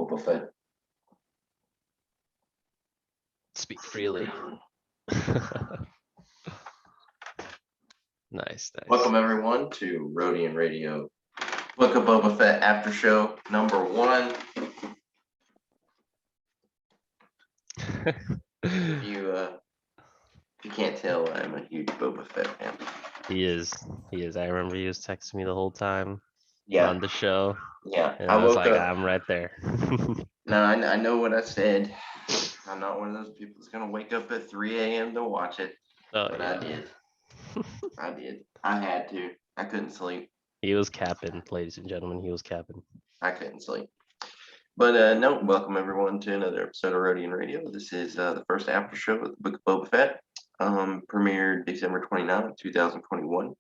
Boba Fett. Speak freely. Nice. Welcome everyone to Rodian Radio Book of Boba Fett After Show number 1. If you can't tell, I'm a huge Boba Fett fan. He is. I remember he was texting me the whole time on the show. Yeah, And I was like, I'm right there. No, I know what I said. I'm not one of those people that's gonna wake up at 3 a.m. to watch it. But yeah. I did. I had to. I couldn't sleep. He was capping, ladies and gentlemen. He was capping. I couldn't sleep. But no, welcome everyone to another episode of Rodian Radio. This is the first after show of the Book of Boba Fett. Premiered December 29th, 2021.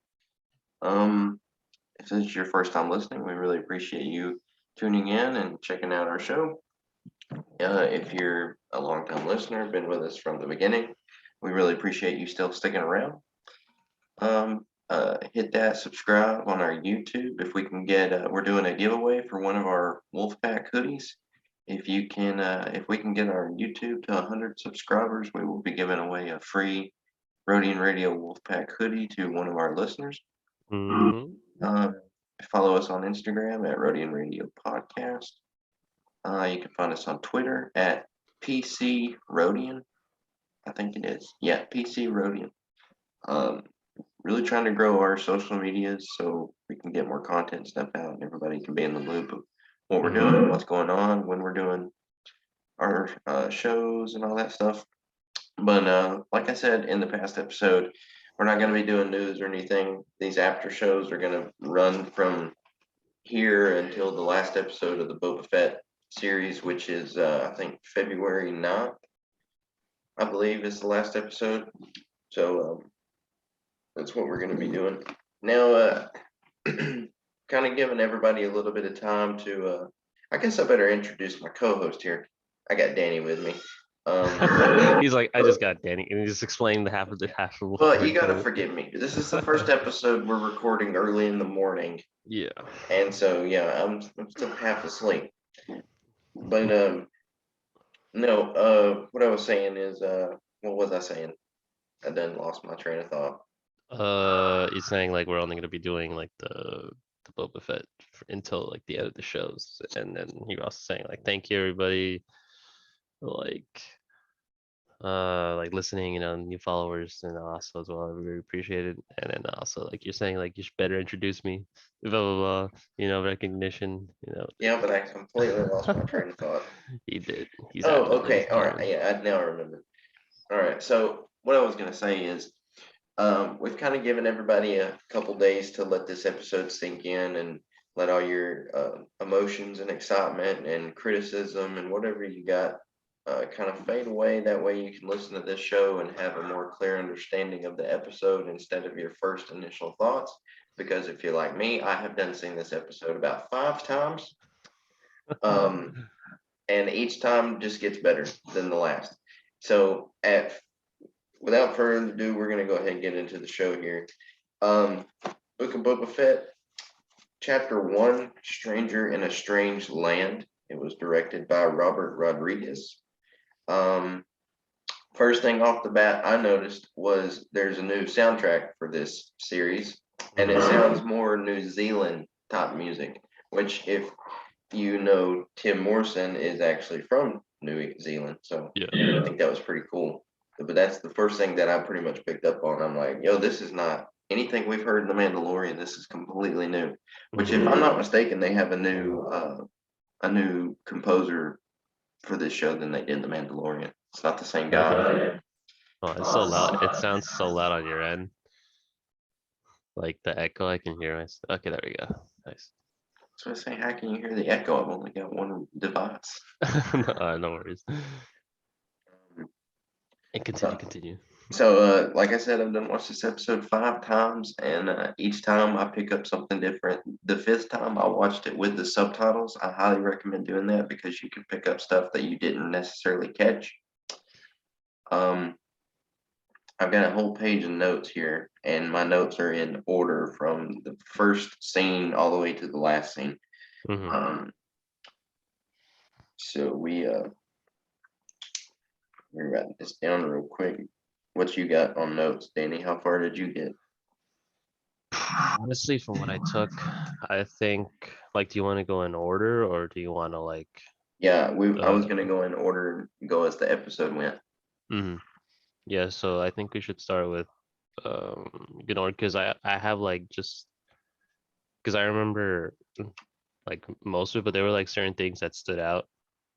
If this is your first time listening, we really appreciate you tuning in and checking out our show. If you're a long-time listener, been with us from the beginning, we really appreciate you still sticking around. Hit that subscribe on our YouTube. If we can get, we're doing a giveaway for one of our Wolfpack hoodies. If we can get our YouTube to 100 subscribers, we will be giving away a free Rodian Radio Wolfpack hoodie to one of our listeners. Follow us on Instagram at Rodian Radio Podcast. You can find us on Twitter at PC Rodian. I think it is. Yeah, PC Rodian. Really trying to grow our social medias so we can get more content stuff out and everybody can be in the loop of what we're doing, what's going on, when we're doing our shows and all that stuff. But like I said in the past episode, we're not going to be doing news or anything. These after shows are going to run from here until the last episode of the Boba Fett series, which is I think February 9th, I believe is the last episode. So that's what we're going to be doing. Now, kind of giving everybody a little bit of time to, I guess I better introduce my co-host here. I got Danny with me. He's like, I just got Danny, and he's explaining the half of the. Well, you got to forgive me. This is the first episode we're recording early in the morning. Yeah. And so, yeah, I'm still half asleep. But, no, what I was saying is, what was I saying? I done lost my train of thought. He's saying like we're only going to be doing like the Boba Fett until like the end of the shows, and then he was also saying like thank you everybody, like listening, new followers, and also as well, I really appreciate it. And then also like you're saying like you should better introduce me, blah blah blah, recognition, Yeah, but I completely lost my train of thought. He did. Okay, all right, yeah, now I remember. All right, so what I was gonna say is, we've kind of given everybody a couple days to let this episode sink in and let all your emotions and excitement and criticism and whatever you got kind of fade away. That way you can listen to this show and have a more clear understanding of the episode instead of your first initial thoughts. Because if you're like me, I have seen this episode about 5 times. And each time just gets better than the last. So without further ado, we're going to go ahead and get into the show here. Book of Boba Fett, Chapter 1, Stranger in a Strange Land. It was directed by Robert Rodriguez. First thing off the bat I noticed was there's a new soundtrack for this series, and it sounds more New Zealand type music, which if you know, Tim Morrison is actually from New Zealand. So yeah. I think that was pretty cool. But that's the first thing that I pretty much picked up on. I'm like, yo, this is not anything we've heard in The Mandalorian. This is completely new. Which, if I'm not mistaken, they have a new composer for this show than they did The Mandalorian. It's not the same guy. Oh, it's so loud. It sounds so loud on your end. Like the echo, I can hear myself. Okay, there we go. Nice. So I was saying, how can you hear the echo? I've only got one device. No worries. And continue. So, like I said, I've done watched this episode 5 times, and each time I pick up something different. The 5th time I watched it with the subtitles. I highly recommend doing that because you can pick up stuff that you didn't necessarily catch. I've got a whole page of notes here, and my notes are in order from the first scene all the way to the last scene. So we're writing this down real quick. What you got on notes, Danny? How far did you get? Honestly, from what I took, I think like, do you want to go in order or do you want to like? Yeah, I was gonna go in order and go as the episode went. Yeah, so I think we should start with because I have like just because I remember like most of it, but there were like certain things that stood out.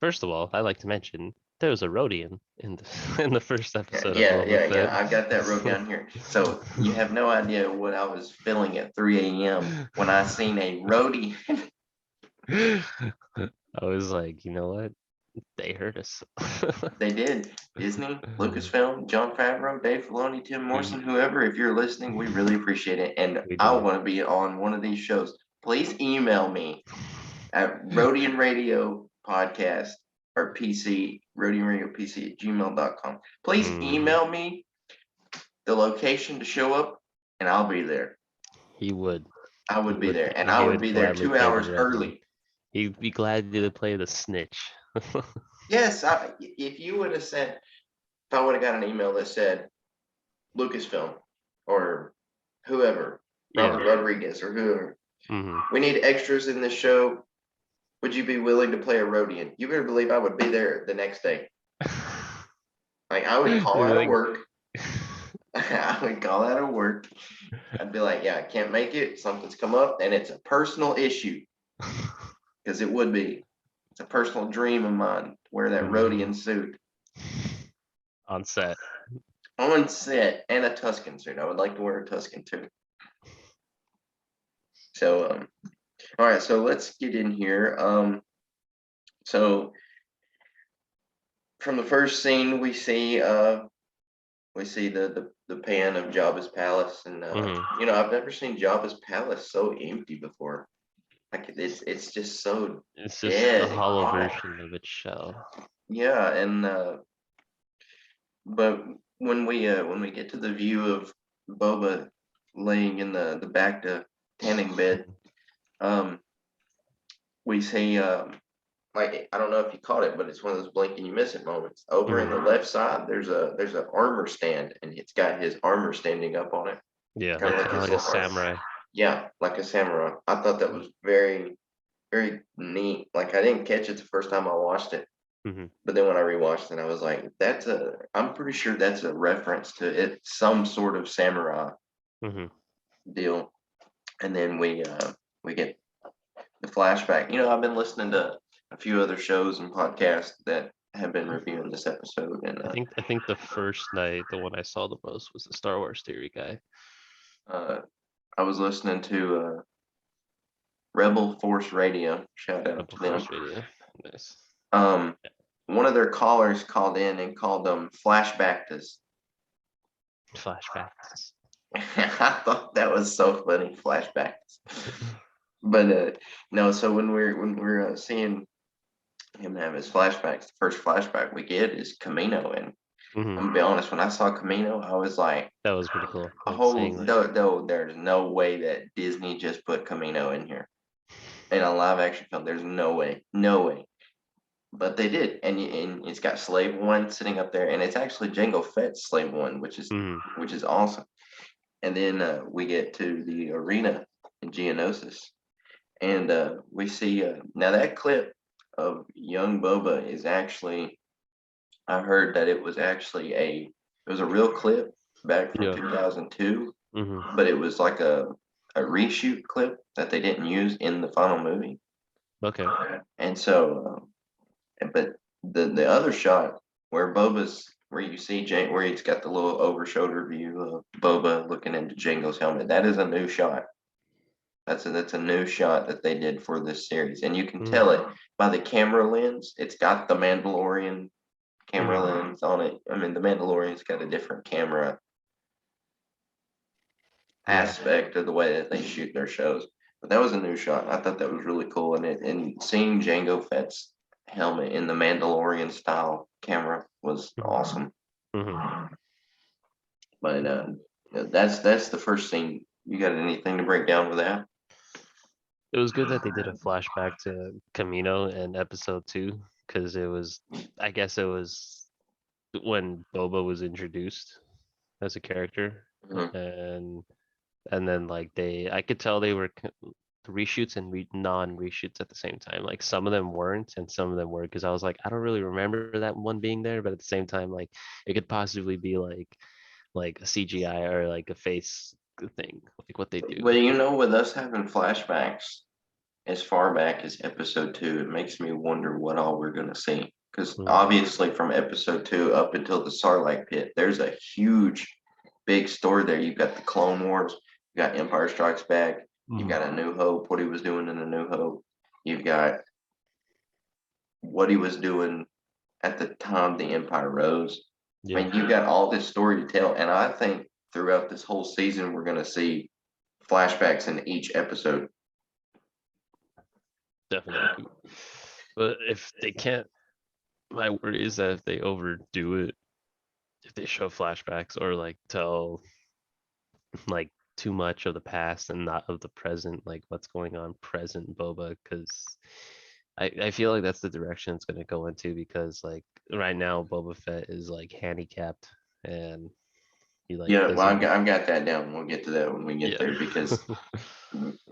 First of all, I like to mention there was a Rodian in the in the first episode of Boba Yeah. Fett. I got that wrote down here. So you have no idea what I was feeling at 3 a.m. when I seen a roadie. I was like, you know what? They hurt us. They did. Disney, Lucasfilm, John Favreau, Dave Filoni, Tim Morrison, whoever, if you're listening, we really appreciate it. And We I do. want to be on one of these shows. Please email me at Rodian Radio Podcast or PC, Rodian Radio PC at gmail.com. Please email me the location to show up, and I'll be there. He would. I would be there, and He I would be there gladly 2 play the hours Rodian. early. He'd be glad to play the snitch. Yes, if you would have said, if I would have got an email that said Lucasfilm or whoever, Robert Rodriguez or whoever, we need extras in this show. Would you be willing to play a Rodian? You better believe I would be there the next day. Like I would call out of work. I would call out of work. I'd be like, yeah, I can't make it. Something's come up and it's a personal issue. Because it would be. It's a personal dream of mine to wear that Rodian suit. On set. On set, and a Tuscan suit. I would like to wear a Tuscan too. So, all right, so let's get in here. So from the first scene, we see the pan of Jabba's palace, and you know, I've never seen Jabba's palace so empty before. Like it's just so it's just dead. a hollow version of its shell. Yeah, and but when we get to the view of Boba laying in the Bacta tanning bed, we see like I don't know if you caught it, but it's one of those blink and you miss it moments. Over in the left side, there's an armor stand, and it's got his armor standing up on it. Yeah, Kind of like a samurai. Yeah, like a samurai. I thought that was very, very neat. Like I didn't catch it the first time I watched it. But then when I rewatched it, I was like, I'm pretty sure that's a reference to it, some sort of samurai deal. And then we get the flashback. You know, I've been listening to a few other shows and podcasts that have been reviewing this episode. And I think the first night, the one I saw the most was the Star Wars Theory guy. I was listening to Rebel Force Radio. Shout out to them. Radio. Nice. One of their callers called in and called them flashbacks. Flashbacks. I thought that was so funny, flashbacks. But no, so when we're seeing him have his flashbacks, the first flashback we get is Camino, and I'm gonna be honest, when I saw Camino, I was like, that was pretty cool. There's no way that Disney just put Camino in here in a live action film. There's no way. But they did, and it's got Slave One sitting up there, and it's actually Jango Fett's Slave One, which is awesome. And then we get to the arena in Geonosis, and we see now that clip of young Boba is actually, I heard that it was a real clip back from 2002, but it was like a reshoot clip that they didn't use in the final movie. Okay. And so. But the other shot where you see where he's got the little over shoulder view of Boba looking into Jango's helmet, that is a new shot. That's a new shot that they did for this series, and you can tell it by the camera lens. It's got the Mandalorian camera lens on it. I mean, the Mandalorian's got a different camera aspect of the way that they shoot their shows. But that was a new shot. I thought that was really cool, and seeing Jango Fett's helmet in the Mandalorian style camera was awesome. But that's the first scene. You got anything to break down with that? It was good that they did a flashback to Camino in episode 2, because I guess it was when Boba was introduced as a character, Mhm. and then like I could tell they were reshoots and non-reshoots at the same time. Like some of them weren't, and some of them were, because I was like, I don't really remember that one being there, but at the same time, like it could possibly be like a CGI or like a face thing, like what they do. Well, you know, with us having flashbacks as far back as episode 2, it makes me wonder what all we're going to see. Because Mm, obviously, from episode 2 up until the Sarlacc pit, there's a huge, big story there. You've got the Clone Wars, you got Empire Strikes Back, you've mm, got A New Hope, what he was doing in A New Hope, you've got what he was doing at the time the Empire rose. I yeah, mean, you've got all this story to tell, and I think throughout this whole season, we're going to see flashbacks in each episode. definitely. But if they can't, my worry is that if they overdo it, if they show flashbacks or like tell like too much of the past and not of the present, like what's going on present Boba, because I feel like that's the direction it's gonna go into, because like right now Boba Fett is like handicapped and he like Yeah, well, doesn't. I've got that down. We'll get to that when we get Yeah. there because,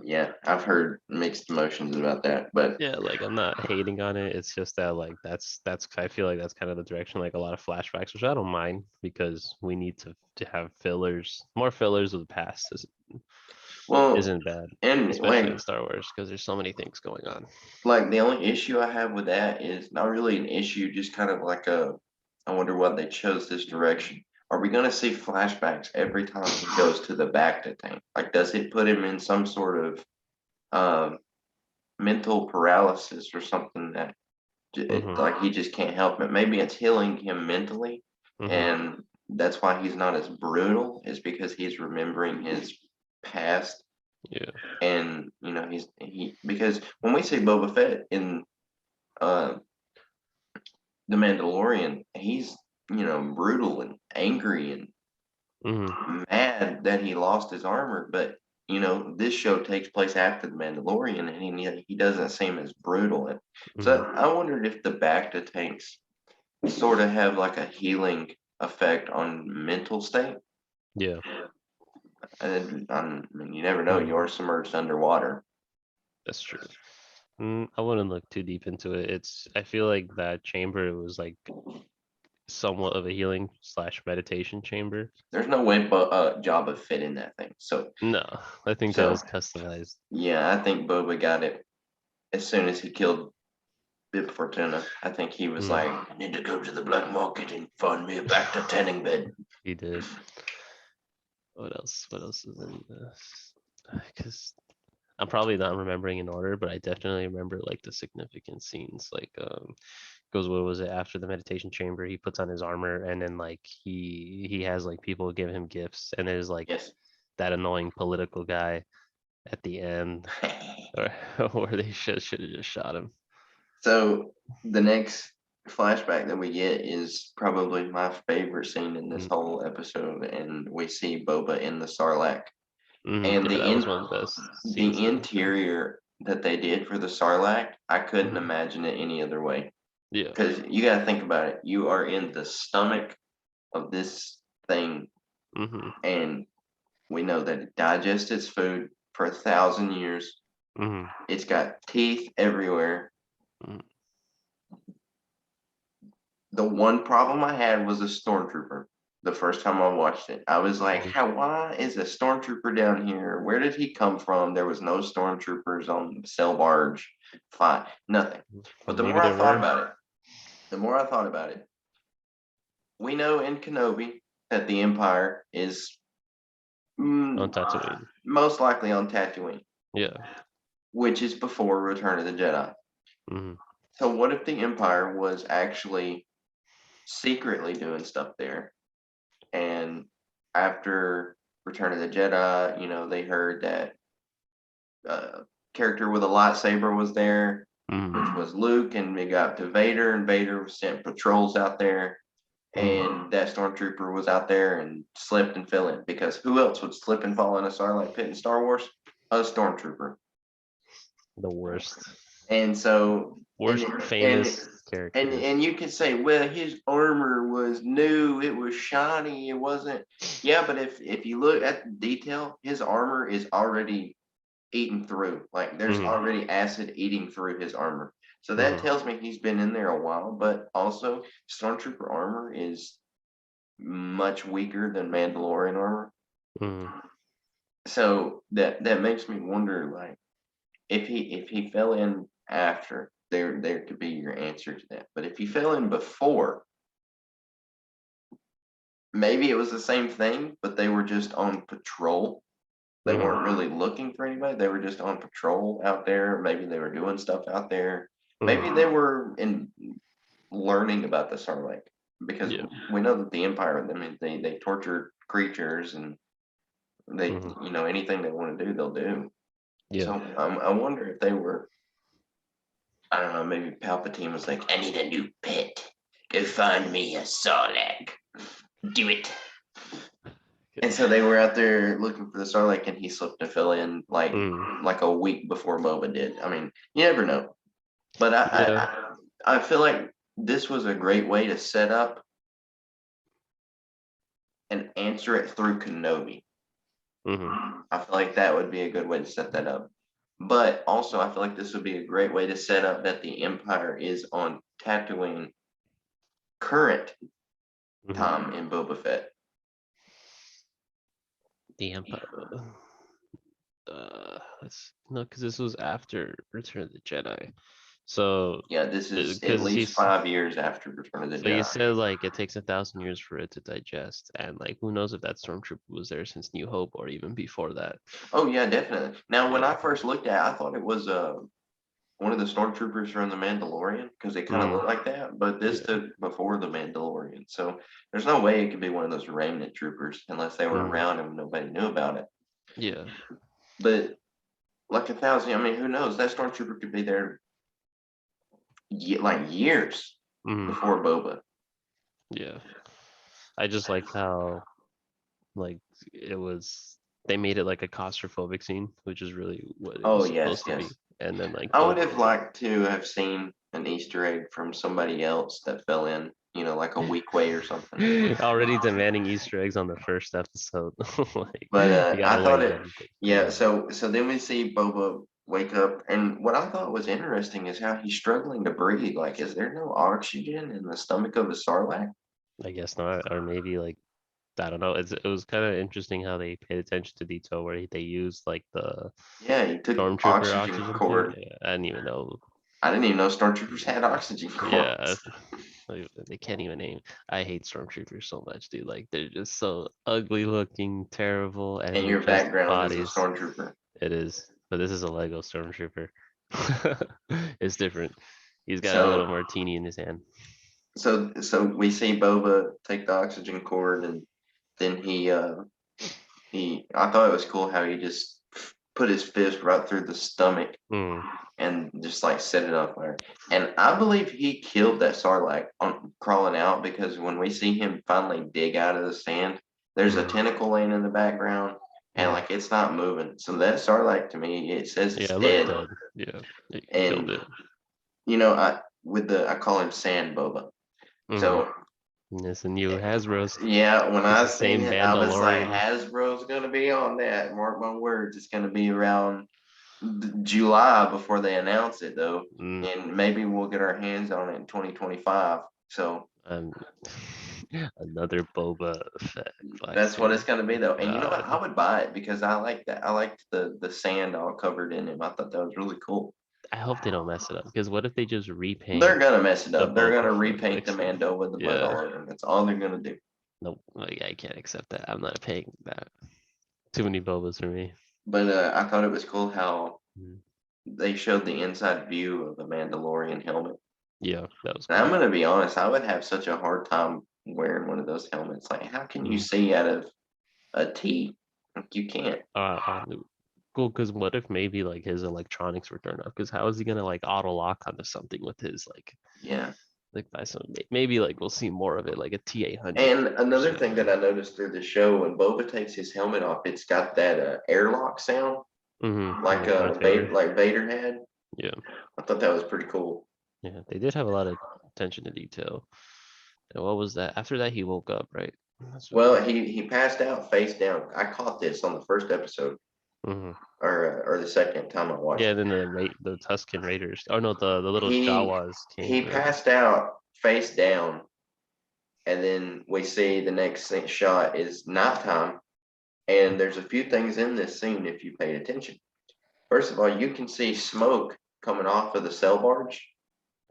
yeah, I've heard mixed emotions about that. But Yeah, like I'm not hating on it. It's just that like that's I feel like that's kind of the direction, like a lot of flashbacks, which I don't mind, because we need to have fillers, more fillers of the past well, isn't bad, and especially in Star Wars, because there's so many things going on. like the only issue I have with that is not really an issue, just kind of like I wonder why they chose this direction. Are we going to see flashbacks every time he goes to the Bacta tank? Like, does it put him in some sort of um, mental paralysis or something that Mm-hmm. like he just can't help it? Maybe it's healing him mentally, Mm-hmm. and that's why he's not as brutal, is because he's remembering his past. Yeah. And you know, he because when we see Boba Fett in uh the Mandalorian, he's, you know, brutal and angry and Mm-hmm. mad that he lost his armor. But you know, this show takes place after the Mandalorian, and he doesn't seem as brutal. And so Mm-hmm. I wondered if the Bacta tanks sort of have like a healing effect on mental state. Yeah. And I mean, you never know. Mm, You're submerged underwater. that's true. I wouldn't look too deep into it. I feel like that chamber was like somewhat of a healing slash meditation chamber. There's no way Jabba fit in that thing. No, I think that So was customized. yeah, I think Boba got it as soon as he killed Bib Fortuna. I think he was Mm, like, I need to go to the black market and find me a back to tanning bed. he did. What else? What else is in this? Because I'm probably not remembering in order, but I definitely remember like the significant scenes. Like goes, what was it, after the meditation chamber? He puts on his armor, and then like he has like people give him gifts, and there's like Yes. that annoying political guy at the end, or where they should have just shot him. So the next flashback that we get is probably my favorite scene in this Mm, whole episode, and we see Boba in the Sarlacc. mhm. And Yeah, that was one of the best scenes the in the show. interior that they did for the Sarlacc, I couldn't Mhm. imagine it any other way. Yeah. Because you got to think about it. You are in the stomach of this thing, Mhm. and we know that it digests its food for 1,000 years. Mhm. It's got teeth everywhere. Mhm. The one problem I had was a stormtrooper. The first time I watched it, I was like, Mhm. "How? Why is a stormtrooper down here? Where did he come from?" There was no stormtroopers on the sail barge. Fine, nothing. But the Maybe more I there thought were about it, the more I thought about it, we know in Kenobi that the Empire is on mm, Tatooine. most likely on Tatooine, Yeah. which is before Return of the Jedi. Mhm. So what if the Empire was actually secretly doing stuff there? And after Return of the Jedi, you know, they heard that character with a lightsaber was there, which Mhm. was Luke, and we got to Vader, and Vader sent patrols out there, Mhm. and that stormtrooper was out there and slipped and fell in, because who else would slip and fall in a Sarlacc pit in Star Wars? A stormtrooper. The worst. And so, Worst famous character. and you can say, well, his armor was new, it was shiny, it wasn't. Yeah, but if you look at the detail, his armor is already eaten through. Like there's already acid eating through his armor. So that tells me he's been in there a while. But also, Stormtrooper armor is much weaker than Mandalorian armor. So that makes me wonder, like, if he fell in after, there could be your answer to that. But if he fell in before, maybe it was the same thing, but they were just on patrol. They weren't really looking for anybody. They were just on patrol out there. Maybe they were doing stuff out there. Maybe they were learning about the Sarlacc, because we know that the Empire, I mean, they torture creatures, and they, anything they want to do, they'll do. Yeah. So I wonder if they were, I don't know, maybe Palpatine was like, I need a new pet. Go find me a Sarlacc. Do it. And so they were out there looking for the Sarlacc, and he slipped and fell in like a week before Boba did. I mean, you never know. But I feel like this was a great way to set up and answer it through Kenobi. I feel like that would be a good way to set that up. But also, I feel like this would be a great way to set up that the Empire is on Tatooine current time in Boba Fett. The Empire. Because this was after Return of the Jedi. So yeah, this is at least 5 years after Return of the Jedi. So you said like it takes 1,000 years for it to digest, and like who knows if that stormtrooper was there since New Hope or even before that. Oh yeah, definitely. Now, when I first looked at it, I thought it was one of the stormtroopers from the Mandalorian, because they kind of look like that. But this took before the Mandalorian, so there's no way it could be one of those remnant troopers unless they were around and nobody knew about it. Yeah. But like 1,000, I mean, who knows? That stormtrooper could be there like years before Boba. Yeah. I just liked how like it was, they made it like a claustrophobic scene, which is really what it was supposed to be. And then like I would have liked to have seen an Easter egg from somebody else that fell in, like a week way or something. Already demanding Easter eggs on the first episode. But I thought it, so then we see Boba wake up, and what I thought was interesting is how he's struggling to breathe. Like, is there no oxygen in the stomach of a Sarlacc? I guess not, or maybe like, I don't know. It was kind of interesting how they paid attention to detail where they used like the he took stormtrooper oxygen cord. Yeah, I didn't even know. I didn't even know stormtroopers had oxygen cords. Yeah, they can't even name. I hate stormtroopers so much, dude. Like they're just so ugly looking, terrible, and your background bodies. is a stormtrooper. It is, but this is a Lego stormtrooper. It's different. He's got a little martini in his hand. So we see Boba take the oxygen cord, and then I thought it was cool how he just put his fist right through the stomach and just like set it on fire. And I believe he killed that Sarlacc on crawling out, because when we see him finally dig out of the sand, there's a tentacle laying in the background, and like it's not moving. So that Sarlacc, to me, it says it's dead. Yeah, and killed it. I call him Sand Boba. So it's a new Hasbro's. Yeah, when I seen it, I was like, Hasbro's gonna be on that. Mark my words, it's gonna be around July before they announce it, though, and maybe we'll get our hands on it in 2025. So another Boba Fett. That's what it's gonna be, though. And you know what? I would buy it because I like that. I liked the sand all covered in him. I thought that was really cool. I hope they don't mess it up, because what if they just repaint? They're gonna mess it up. They're gonna repaint the Mando with the blood all over him. That's all they're gonna do. Nope, I can't accept that. I'm not paying that. Too many Bobas for me. But I thought it was cool how they showed the inside view of the Mandalorian helmet. Yeah, that was cool. I'm gonna be honest. I would have such a hard time wearing one of those helmets. Like, how can you see out of a T? Like, you can't. Cool, because what if maybe like his electronics were turned off? Because how is he gonna like auto lock onto something with his like? Yeah. Like by some, maybe like we'll see more of it, like a T-800. And another thing that I noticed through the show, when Boba takes his helmet off, it's got that airlock sound, like Vader had. Yeah. I thought that was pretty cool. Yeah, they did have a lot of attention to detail. And what was that? After that, he woke up, right? Well, he passed out face down. I caught this on the first episode, hmm or the second time I watched Yeah, it. then the Tusken Raiders. Oh no, the little He Jawas came. he passed out face down, and then we see the next shot is nighttime, and there's a few things in this scene if you paid attention. First of all, you can see smoke coming off of the sail barge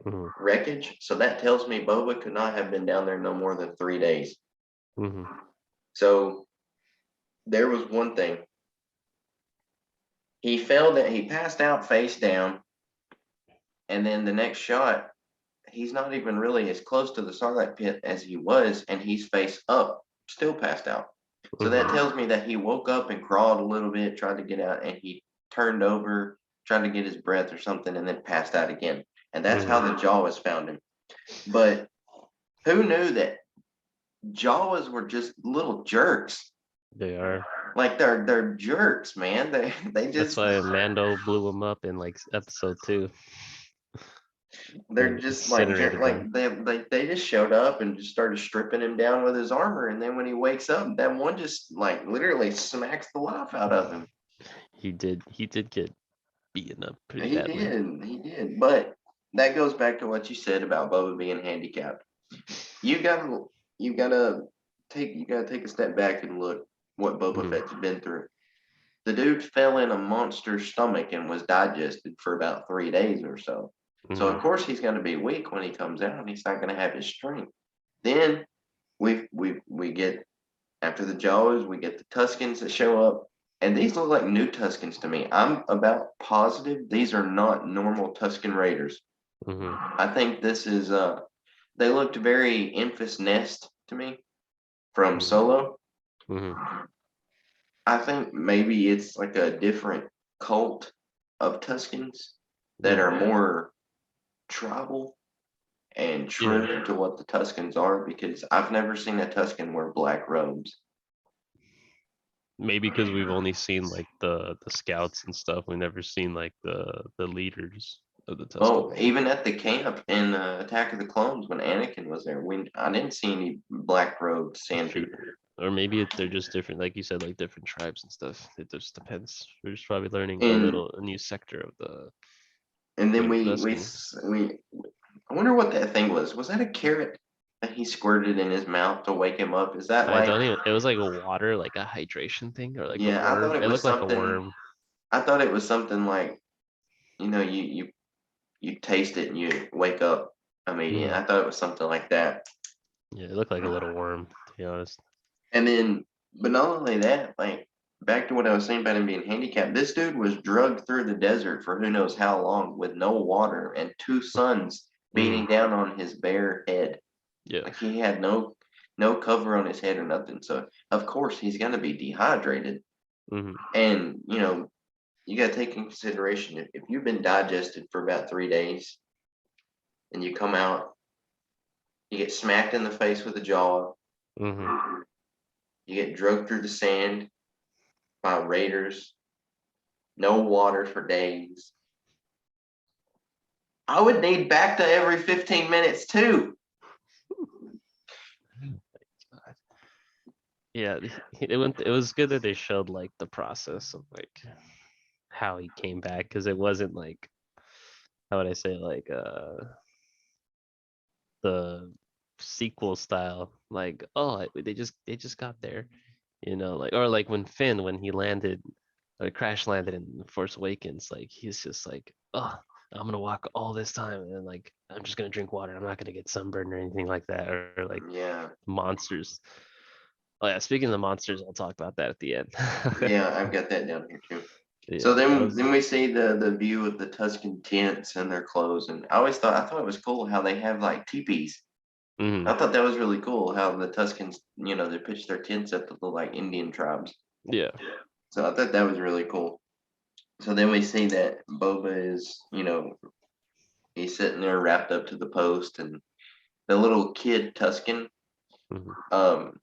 hmm wreckage, so that tells me Boba could not have been down there no more than 3 days. hmm So there was one thing. He passed out face down, and then the next shot, he's not even really as close to the Sarlacc pit as he was, and he's face up, still passed out. So that hmm tells me that he woke up and crawled a little bit, tried to get out, and he turned over, tried to get his breath or something, and then passed out again. And that's how the Jawas found him. But who knew that Jawas were just little jerks? They are. Like they're jerks, man. They That's just why Mando blew him up in like episode 2 they're and just like incinerated him. like they just showed up and just started stripping him down with his armor, and then when he wakes up, that one just like literally smacks the life out of him. He did get beaten up pretty He badly. did. But that goes back to what you said about Boba being handicapped. You gotta you gotta take a step back and look what Boba Mhm. Fett's been through. The dude fell in a monster's stomach and was digested for about 3 days or so. So of Mhm. course he's gonna be weak when he comes out. He's not gonna have his strength. Then we get after the Jaws, we get the Tuskens that show up, and these look like new Tuskens to me. I'm about positive these are not normal Tusken Raiders. Mhm. I think this is they looked very Enfys Nest to me from Mhm. Solo. Mhm. I think maybe it's like a different cult of Tuskens that Yeah. are more tribal and Yeah. true to what the Tuskens are, because I've never seen a Tusken wear black robes. Maybe because we've only seen like the scouts and stuff. We've never seen like the leaders of the Oh, Tusken. even at the camp in Attack of the Clones when Anakin was there, I didn't see any black robed sand Sure. people. Or maybe they're just different, like you said, like different tribes and stuff. It just depends. We're just probably learning And a new sector of the then Tusken. I wonder what that thing was. Was that a carrot that he squirted in his mouth to wake him up? Is that I like? don't even. It was like a water, like a hydration thing, or like a Yeah, I thought worm. it It was looked like a something. worm. I thought it was something like, you taste it and you wake up immediately. Mhm. I thought it was something like that. Yeah, it looked like a little worm, to be honest. And then, but not only that, like back to what I was saying about him being handicapped, this dude was drugged through the desert for who knows how long with no water and two suns beating Mhm. down on his bare head. Yeah. Like he had no cover on his head or nothing. So of course he's gonna be dehydrated. Mhm. And you gotta take in consideration if you've been digested for about 3 days and you come out, you get smacked in the face with a jaw, Mhm. you get drugged through the sand by raiders, no water for days. I would need Bacta every 15 minutes too. Yeah, it went. It was good that they showed like the process of like how he came back, because it wasn't like, how would I say, like the sequel style, like, oh, they just got there, like, or like when Finn, when he landed or crash landed in Force Awakens, like he's just like, oh, I'm gonna walk all this time and then like I'm just gonna drink water, I'm not gonna get sunburned or anything like that, or like Yeah, monsters. Oh yeah, speaking of the monsters, I'll talk about that at the end. yeah, I've got that down here too. So Yeah, that then, was. then we see the view of the Tuscan tents and their clothes, and I thought it was cool how they have like teepees. Mhm. I thought that was really cool how the Tuscans, they pitch their tents up to look like Indian tribes. Yeah. So I thought that was really cool. So then we see that Boba is, he's sitting there wrapped up to the post, and the little kid Tuscan, Mhm. um,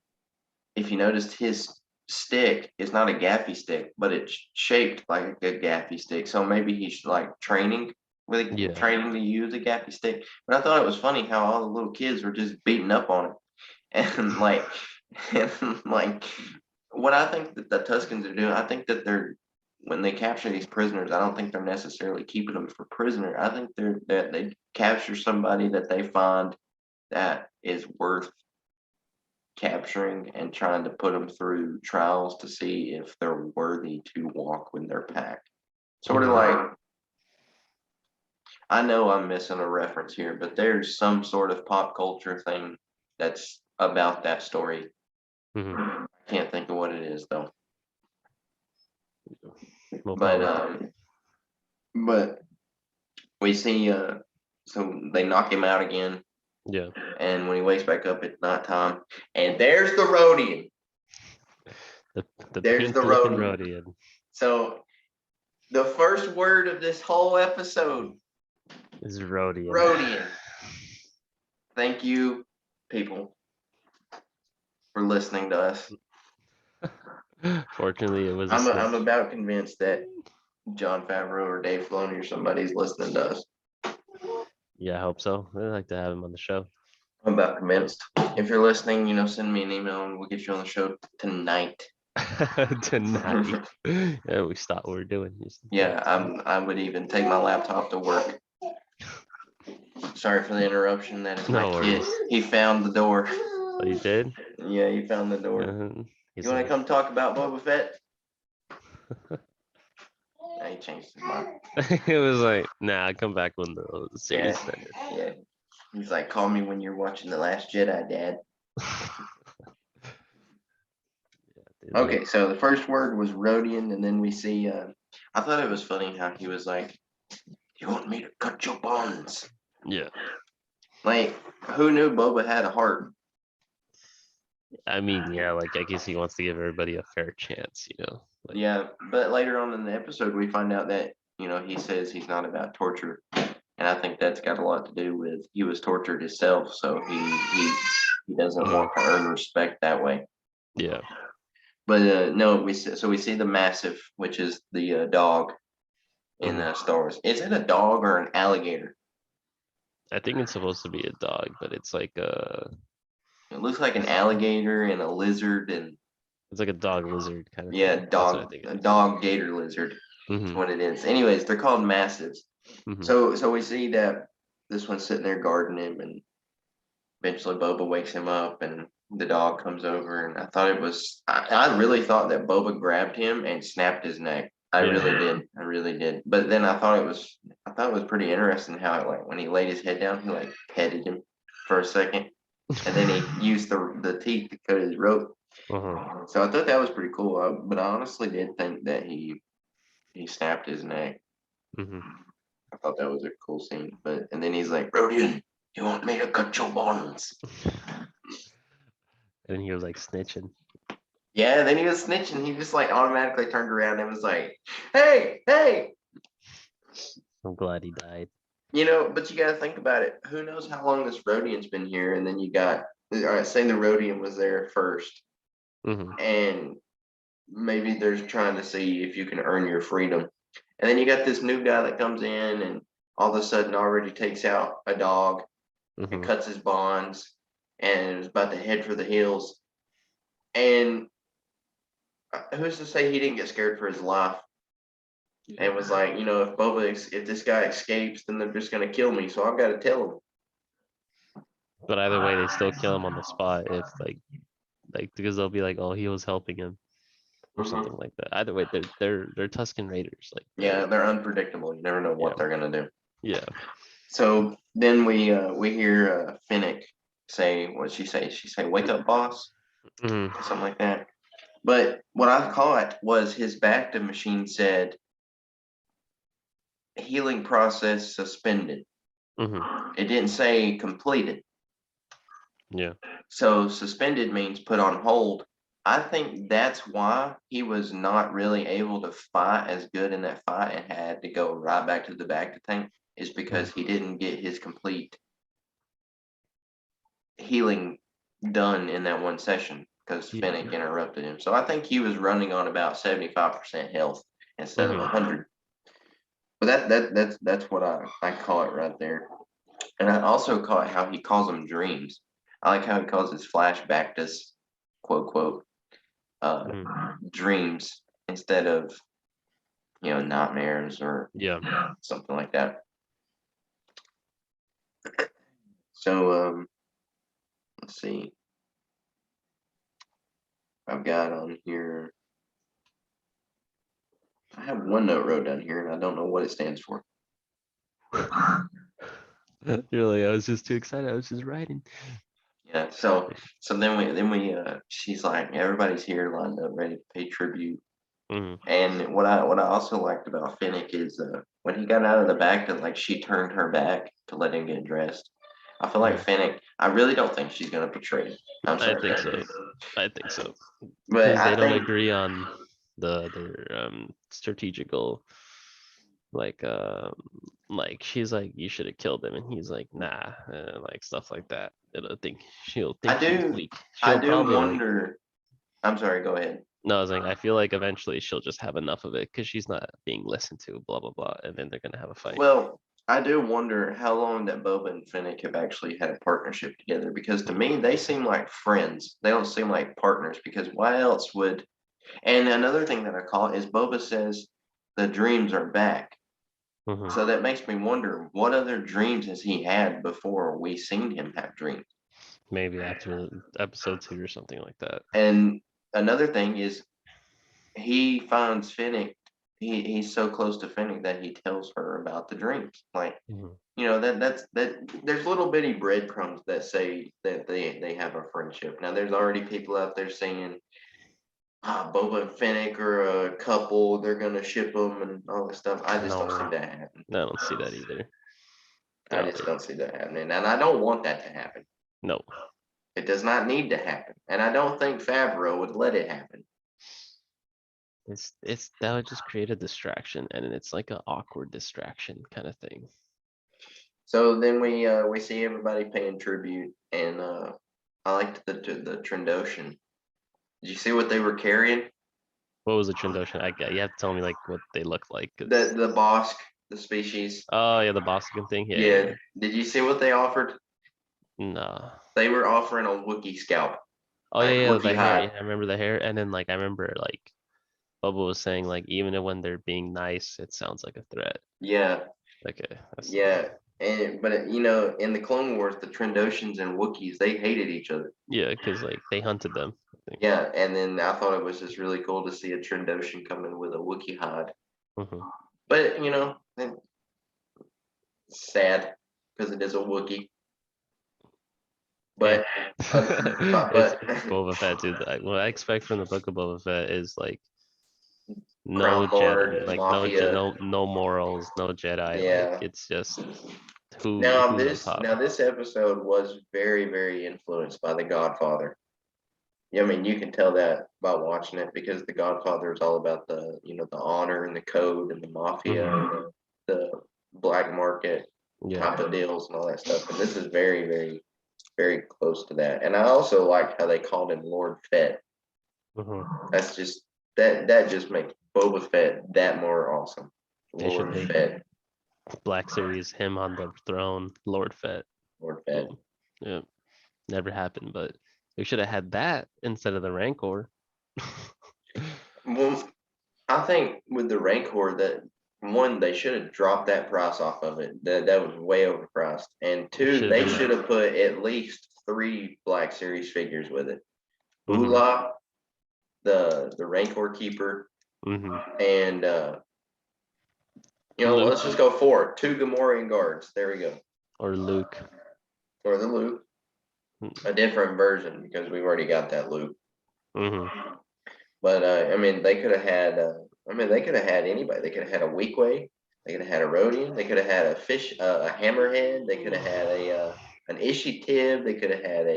if you noticed, his stick is not a gaffy stick, but it's shaped like a gaffy stick. So maybe he's like training with Yeah. training to use a gappy stick. But I thought it was funny how all the little kids were just beating up on it. And like what I think that the Tuscans are doing, I think that when they capture these prisoners, I don't think they're necessarily keeping them for prisoner. I think that they capture somebody that they find that is worth capturing and trying to put them through trials to see if they're worthy to walk with their pack. Sort of like, I know I'm missing a reference here, but there's some sort of pop culture thing that's about that story. Mm-hmm. I can't think of what it is though. No But problem. but we see so they knock him out again, Yeah. and when he wakes back up at nighttime, and there's the Rodian. The There's the pink-looking Rodian. Rodian. So the first word of this whole episode Is Rodian. Rodian. Thank you, people, for listening to us. Fortunately, it was. I'm about convinced that John Favreau or Dave Filoni or somebody's listening to us. Yeah, I hope so. I'd like to have him on the show. I'm about convinced. If you're listening, send me an email and we'll get you on the show tonight. Tonight. Yeah, we stopped what we're doing. Yeah, I would even take my laptop to work. Sorry for the interruption. That is my kid. He found the door. Oh, you did? Yeah, he found the door. You want to come talk about Boba Fett? Nah, he changed his mind. It was like, nah, come back when the series ended. Yeah. He's like, call me when you're watching The Last Jedi, Dad. Okay, so the first word was Rodian, and then we see, I thought it was funny how he was like, you want me to cut your bonds? Yeah. Like, who knew Boba had a heart? I mean, yeah, like, I guess he wants to give everybody a fair chance, Like, yeah, but later on in the episode, we find out that, he says he's not about torture. And I think that's got a lot to do with he was tortured himself, so he doesn't want to earn respect that way. Yeah. But no, we see the Massive, which is the dog in Star Wars. Is it a dog or an alligator? I think it's supposed to be a dog, but it's like It looks like an alligator and a lizard, and it's like a dog lizard kind of yeah, thing. a dog gator lizard. That's what it is. Anyways, they're called Massives. So we see that this one's sitting there guarding him, and eventually Boba wakes him up, and the dog comes over, and I really thought that Boba grabbed him and snapped his neck. I really did. But then I thought it was pretty interesting how like when he laid his head down, he like petted him for a second, and then he used the teeth to cut his rope. So I thought that was pretty cool. But I honestly did think that he snapped his neck. I thought that was a cool scene. And then he's like, Rodian, you want me to cut your bonds? And he was like snitching. Yeah, then he was snitching. He just like automatically turned around and was like, hey, hey. I'm glad he died. But you got to think about it. Who knows how long this Rodian's been here? And then you got, all right, say the Rodian was there first. And maybe they're trying to see if you can earn your freedom. And then you got this new guy that comes in and all of a sudden already takes out a dog and cuts his bonds and is about to head for the hills. And who's to say he didn't get scared for his life? And was like, if this guy escapes, then they're just gonna kill me. So I've got to tell him. But either way, they still kill him on the spot if like because they'll be like, oh, he was helping him or something like that. Either way, they're Tusken Raiders. Like they're unpredictable. You never know what they're gonna do. Yeah. So then we hear Finnick say, what'd she say? She say, "Wake up, boss," something like that. But what I caught was his Bacta machine said, "Healing process suspended." It didn't say completed. Yeah. So suspended means put on hold. I think that's why he was not really able to fight as good in that fight and had to go right back to the Bacta tank, is because he didn't get his complete healing done in that one session because Finnick interrupted him. So I think he was running on about 75% health instead of 100. But that's what I call it right there. And I also call it how he calls them dreams. I like how he calls his flashback this quote quote uh Mhm. dreams instead of nightmares or Yeah. something like that. So let's see. I've got on here. I have one note wrote down here, and I don't know what it stands for. You're like, I was just too excited. I was just writing. Yeah. So then we she's like everybody's here lined up ready to pay tribute. Mhm. And what I also liked about Finnick is when he got out of the back that like she turned her back to let him get dressed. I feel like Mhm. Finnick. I really don't think she's gonna betray him. I'm I sorry, think so. I think so. but Because they I don't think agree on their strategical like she's like you should have killed him and he's like nah like stuff like that. She'll I think he's do weak. I She'll do probably like wonder. I'm sorry. Go ahead. no, I was like I feel like eventually she'll just have enough of it because she's not being listened to, blah blah blah, and then they're gonna have a fight. Well, I do wonder how long that Boba and Finnick have actually had a partnership together because to me they seem like friends. They don't seem like partners because why else would. And another thing that I call it is Boba says the dreams are back. Hmm. So that makes me wonder what other dreams has he had before we seen him have dreams. Maybe after episode 2 or something like that. And another thing is he finds Finnick. He's so close to Finnick that he tells her about the dreams. Like Mhm. that. There's little bitty breadcrumbs that say that they have a friendship. Now there's already people out there saying Boba and Finnick are a couple. They're gonna ship them and all this stuff. I just don't see No, that happen. I don't see that either. I No, just don't see that happening, and I don't want that to happen. no. It does not need to happen, and I don't think Favreau would let it happen. It's that would just create a distraction, and it's like an awkward distraction kind of thing. So then we see everybody paying tribute, and I liked the Trandoshan. Did you see what they were carrying? What was the Trandoshan? You have to tell me like what they look like, The 'cause the Bosk, the species. oh yeah, the Boston thing. Yeah, yeah, Yeah. Did you see what they offered? yeah. No. They were offering a Wookiee scalp, Oh yeah, like yeah, Wookiee the hair. hide. Yeah, I remember the hair. And then like I remember like Bubba was saying like even when they're being nice, it sounds like a threat. Yeah, Okay, that's yeah. And but in the Clone Wars, the Trandoshans and Wookiees they hated each other. yeah, because like they hunted them, I think. Yeah, and then I thought it was just really cool to see a Trandoshan come in with a Wookiee hide. Hmm. But it's sad because it is a Wookiee. Hey, But but it's Boba Fett, dude. What I expect from the Book of Boba Fett is like no Crown Lord, Jedi, like Mafia, no morals, no Jedi. Like yeah. it's just who's on top. Now this episode was very very influenced by The Godfather. Yeah, I mean you can tell that by watching it because The Godfather is all about the honor and the code and the mafia Hmm. and the black market Yeah. type of deals and all that stuff. And this is very very very close to that. And I also like how they called him Lord Fett. Hmm. That's just that just makes Boba Fett that more awesome. They should Lord make Fett, Black Series him on the throne, Lord Fett. Lord Fett. Boom. Yeah, never happened, but we should have had that instead of the Rancor. Well, I think with the Rancor that one they should have dropped that price off of it. That was way overpriced. And It two, should have they been should like, have put at least three Black Series figures with it. mm-hmm, Ula, the Rancor Keeper, mm-hmm. and let's Luke just go for it. Two Gamorrean guards. There we go. or Luke. For the Luke, a different version because we've already got that Luke. Mm-hmm. But I mean, they could have had. They could have had anybody. They could have had a Weequay. They could have had a Rodian. They could have had a fish, a Hammerhead. They could have had an Ishitib. They could have had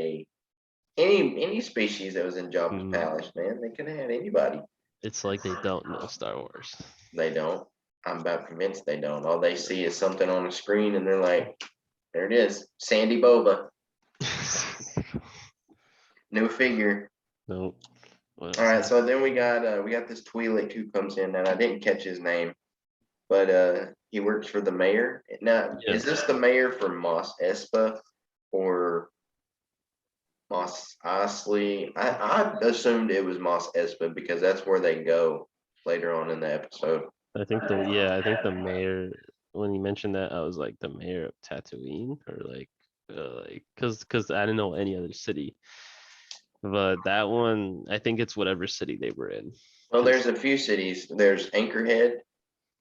any species that was in Jabba's Mm, palace. Man, they could have had anybody. it's like they don't know Star Wars. They don't. I'm about convinced they don't. All they see is something on the screen, and they're like, "There it is, Sandy Boba, new figure." No. What All else? right, so then we got this Twi'lek who comes in, and I didn't catch his name. but he works for the mayor. Now, Yeah. is this the mayor for Mos Espa or Mos Eisley? I assumed it was Mos Espa because that's where they go later on in the episode. I think the mayor, when you mentioned that, I was like the mayor of Tatooine, or like because I didn't know any other city, but that one, I think it's whatever city they were in. Well, 'Cause- there's a few cities. There's Anchorhead.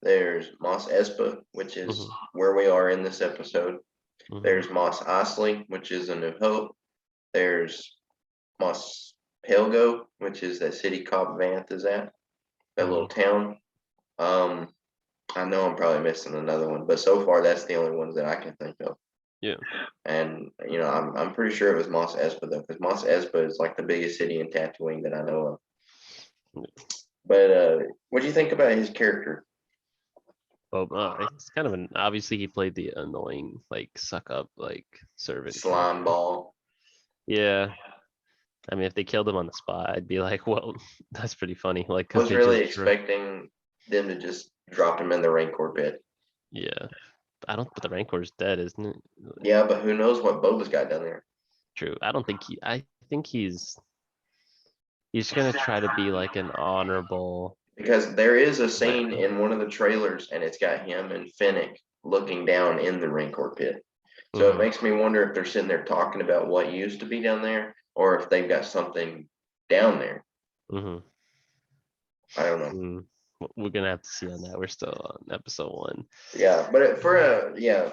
There's Mos Espa, which is Mhm, where we are in this episode. mhm, There's Mos Eisley, which is A New Hope. There's Mos Pelgo, which is that city Cobb Vanth is at, that little mhm. town. I know I'm probably missing another one, but so far that's the only ones that I can think of. Yeah. And I'm pretty sure it was Mos Espa though, because Mos Espa is like the biggest city in Tatooine that I know of. But what do you think about his character? Well, it's kind of an obviously he played the annoying like suck up like servant Slime character. ball. Yeah. I mean, if they killed him on the spot, I'd be like, well, that's pretty funny. Like, I cause was they really just expecting them to just drop him in the Rancor pit. yeah. I don't. But the Rancor's dead, isn't it? Yeah, but who knows what Boba's got down there? True. I don't think he. I think he's gonna try to be like an honorable. Because there is a Vet. scene in one of the trailers, and it's got him and Fennec looking down in the Rancor pit. So it Mhm, makes me wonder if they're sitting there talking about what used to be down there, or if they've got something down there. mhm, I don't know. mm. We're gonna have to see on that. We're still on episode 1. Yeah, but yeah,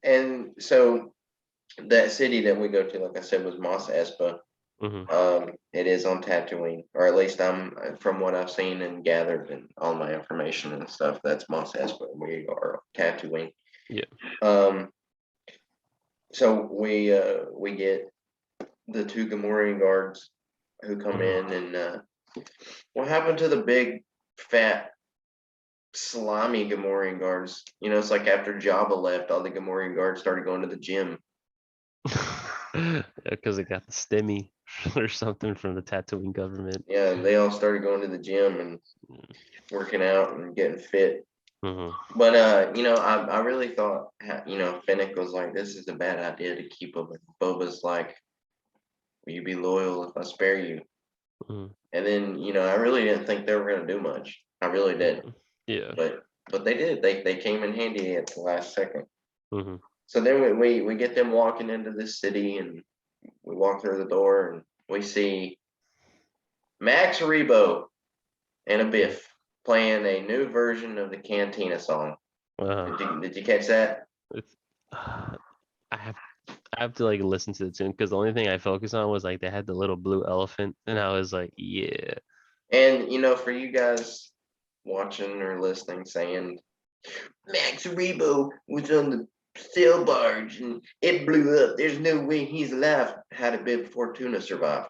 and so that city that we go to, like I said, was Mos Espa. Mhm, It is on Tatooine, or at least I'm from what I've seen and gathered and all my information and stuff. That's Mos Espa. We are Tatooine. yeah. Um, so we get the two Gamorrean guards who come Mhm. in, and what happened to the big fat slimy Gamorrean guards? You know, it's like after Jabba left, all the Gamorrean guards started going to the gym. Yeah, because it got the stimmy or something from the Tatooine government. Yeah, they all started going to the gym and working out and getting fit. Mhm, But I really thought Fennec was like, this is a bad idea to keep him. And Boba's like, will you be loyal if I spare you? mhm, And then I really didn't think they were gonna do much. I really didn't. mhm. Yeah. But they did. They came in handy at the last second. Mhm. So then we get them walking into this city, and we walk through the door, and we see Max Rebo and a Biff playing a new version of the Cantina song. Uh, Did you catch that? it's, I have I have to like listen to the tune because the only thing I focus on was like they had the little blue elephant, and I was like, yeah. And for you guys watching or listening, saying Max Rebo was on the sail barge and it blew up. There's no way he's alive. How did Bib Fortuna survive?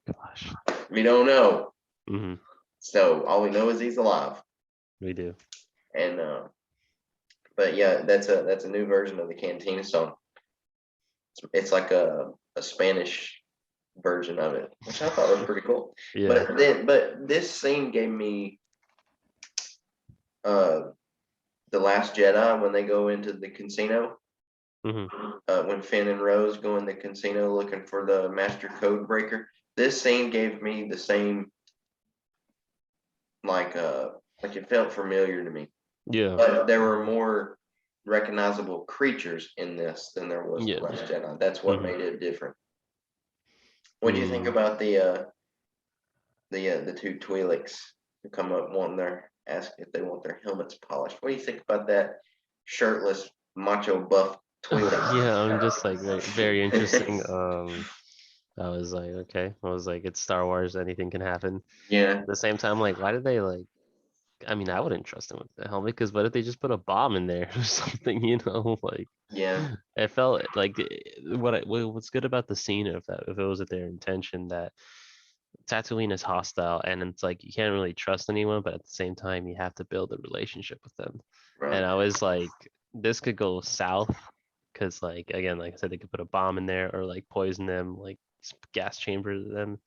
Gosh. We don't know. Hmm. So all we know is he's alive. We do. And but yeah, that's a new version of the Cantina song. It's like a Spanish version of it, which I thought was pretty cool. Yeah. But this scene gave me uh the Last Jedi when they go into the casino. Hmm. When Finn and Rose go in the casino looking for the master code breaker. This scene gave me the same like it felt familiar to me. Yeah. But there were more recognizable creatures in this than there was the Yeah. Last Jedi. That's what Hmm. made it different. What do you think Mm. about the two Twi'leks who come up wanting their ask if they want their helmets polished? What do you think about that shirtless macho buff Yeah, I'm just like very interesting. Twi'lek? I was like, okay. I was like, it's Star Wars, anything can happen. Yeah, At the same time, like, why did they like? I mean, I wouldn't trust them with the helmet because what if they just put a bomb in there or something? Like yeah, it felt like what's good about the scene if it was at their intention that Tatooine is hostile and it's like you can't really trust anyone, but at the same time you have to build a relationship with them. right. And I was like, this could go south because like again, like I said, they could put a bomb in there or like poison them, like gas chamber them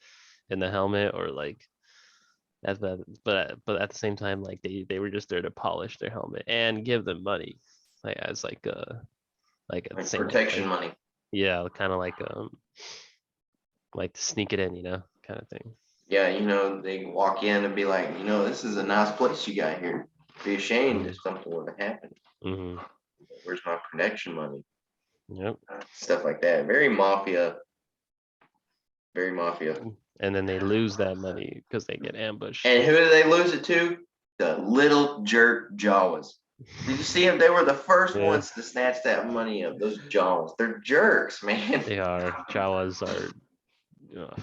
in the helmet or like But at the same time, like they were just there to polish their helmet and give them money, like as like at the Like same time, protection like money. yeah, kind of like to sneak it in, kind of thing. Yeah, they walk in and be like, this is a nice place you got here. Be ashamed Mm-hmm. if something were to happen. Mm-hmm. Where's my protection money? Yep. Stuff like that. Very mafia. Very mafia. And then they lose that money because they get ambushed. And who do they lose it to? The little jerk Jawas. Did you see them? They were the first Yeah, ones to snatch that money up. Those Jawas. They're jerks, man. they are. Jawas are. Uh,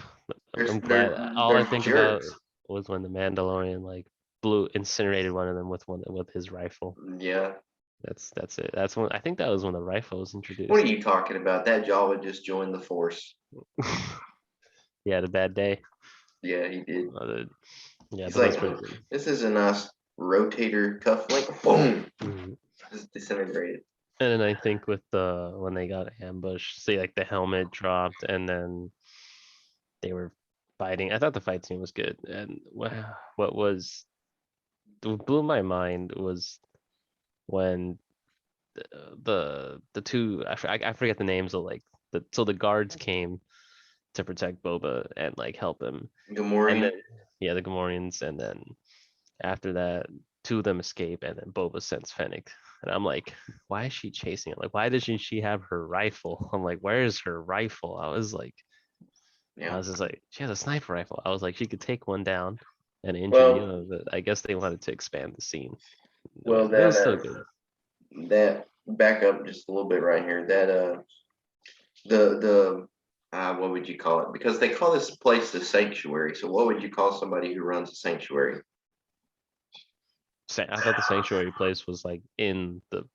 I'm glad. They're All I they're think about jerks. was when the Mandalorian like incinerated one of them with his rifle. Yeah. That's it. That's when I think that was when the rifle was What introduced. are you talking about? That Jawa just joined the force. He had a bad day. Yeah, he did. Yeah, He's but that's like, pretty good. this is a nice rotator cuff link. Boom. Mhm. Just disintegrated. And then I think with when they got ambushed, see like the helmet dropped and then they were fighting. I thought the fight scene was good. And what blew my mind was when the two I forget the names of like the guards came to protect Boba and like help him. And Gamorrean. then yeah, the Gamorreans, and then after that, two of them escape, and then Boba sends Fennec. And I'm like, why is she chasing it? Like, why doesn't she have her rifle? I'm like, where is her rifle? I Yeah. was just like, she has a sniper rifle. I was like, she could take one down and injure the Well, other. But I guess they wanted to expand the scene. well, It was still good. that back up just a little bit right here. That the what would you call it? Because they call this place the sanctuary. So what would you call somebody who runs a sanctuary? I thought the sanctuary place was like in the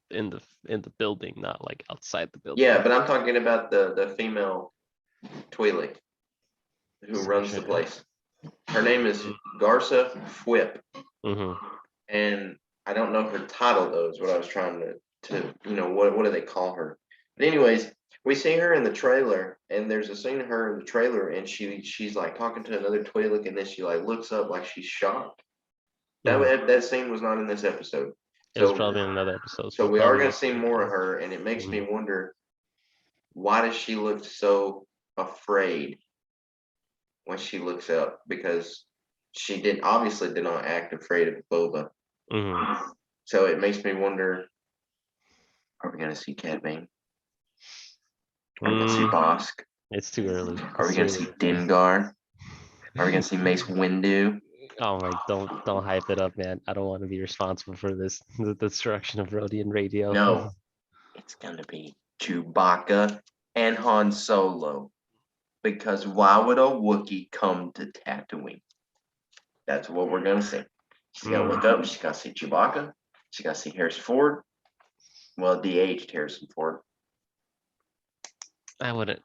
building, not like outside the building. Yeah, but I'm talking about the female Twi'lek who runs the Sanctuary. place. Her name is Garza Fwip, Mm-hmm. and I don't know her title though. Is what I was trying to what do they call her? But anyways, we see her in the trailer, and there's a scene of her in the trailer, and she's like talking to another Twi'lek, and then she like looks up like she's shocked. That scene was not in this episode. It was So probably in another episode, so so we are probably going to just see more of her, and it makes me Mhm. wonder, why does she look so afraid when she looks up? Because she obviously did not act afraid of Boba. Mhm. So it makes me wonder, are we going to see Cad Bane? Are we going to see Mm, Bosk? it's too early. Are we It's too going to see early. Dengar? Are we going to see Mace Windu? Oh my! Don't hype it up, man. I don't want to be responsible for this the destruction of Rhodian radio. No, it's going to be Chewbacca and Han Solo. Because why would a Wookiee come to Tatooine? That's what we're going to see. She's got to look up. She's got to see Chewbacca. She's got to see Harrison Ford. Well, de-aged Harrison Ford. I wouldn't.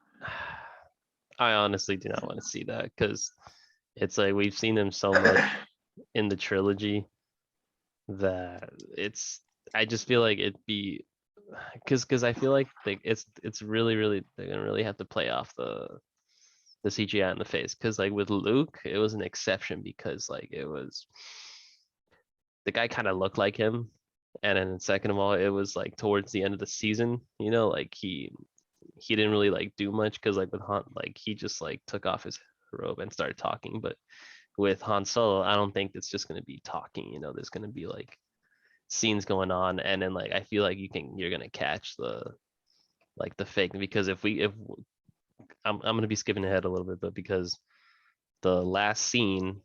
I honestly do not want to see that because it's like we've seen him so much in the trilogy that it's. I just feel like it'd be because I feel like it's really they're gonna really have to play off the CGI in the face because like with Luke it was an exception because like it was the guy kind of looked like him, and then second of all it was like towards the end of the season, like he didn't really like do much because like with Han, like he just like took off his robe and started talking. But with Han Solo, I don't think it's just gonna be talking. There's gonna be like scenes going on, and then like I feel like you're gonna catch the fake because if I'm gonna be skipping ahead a little bit, but because the last scene,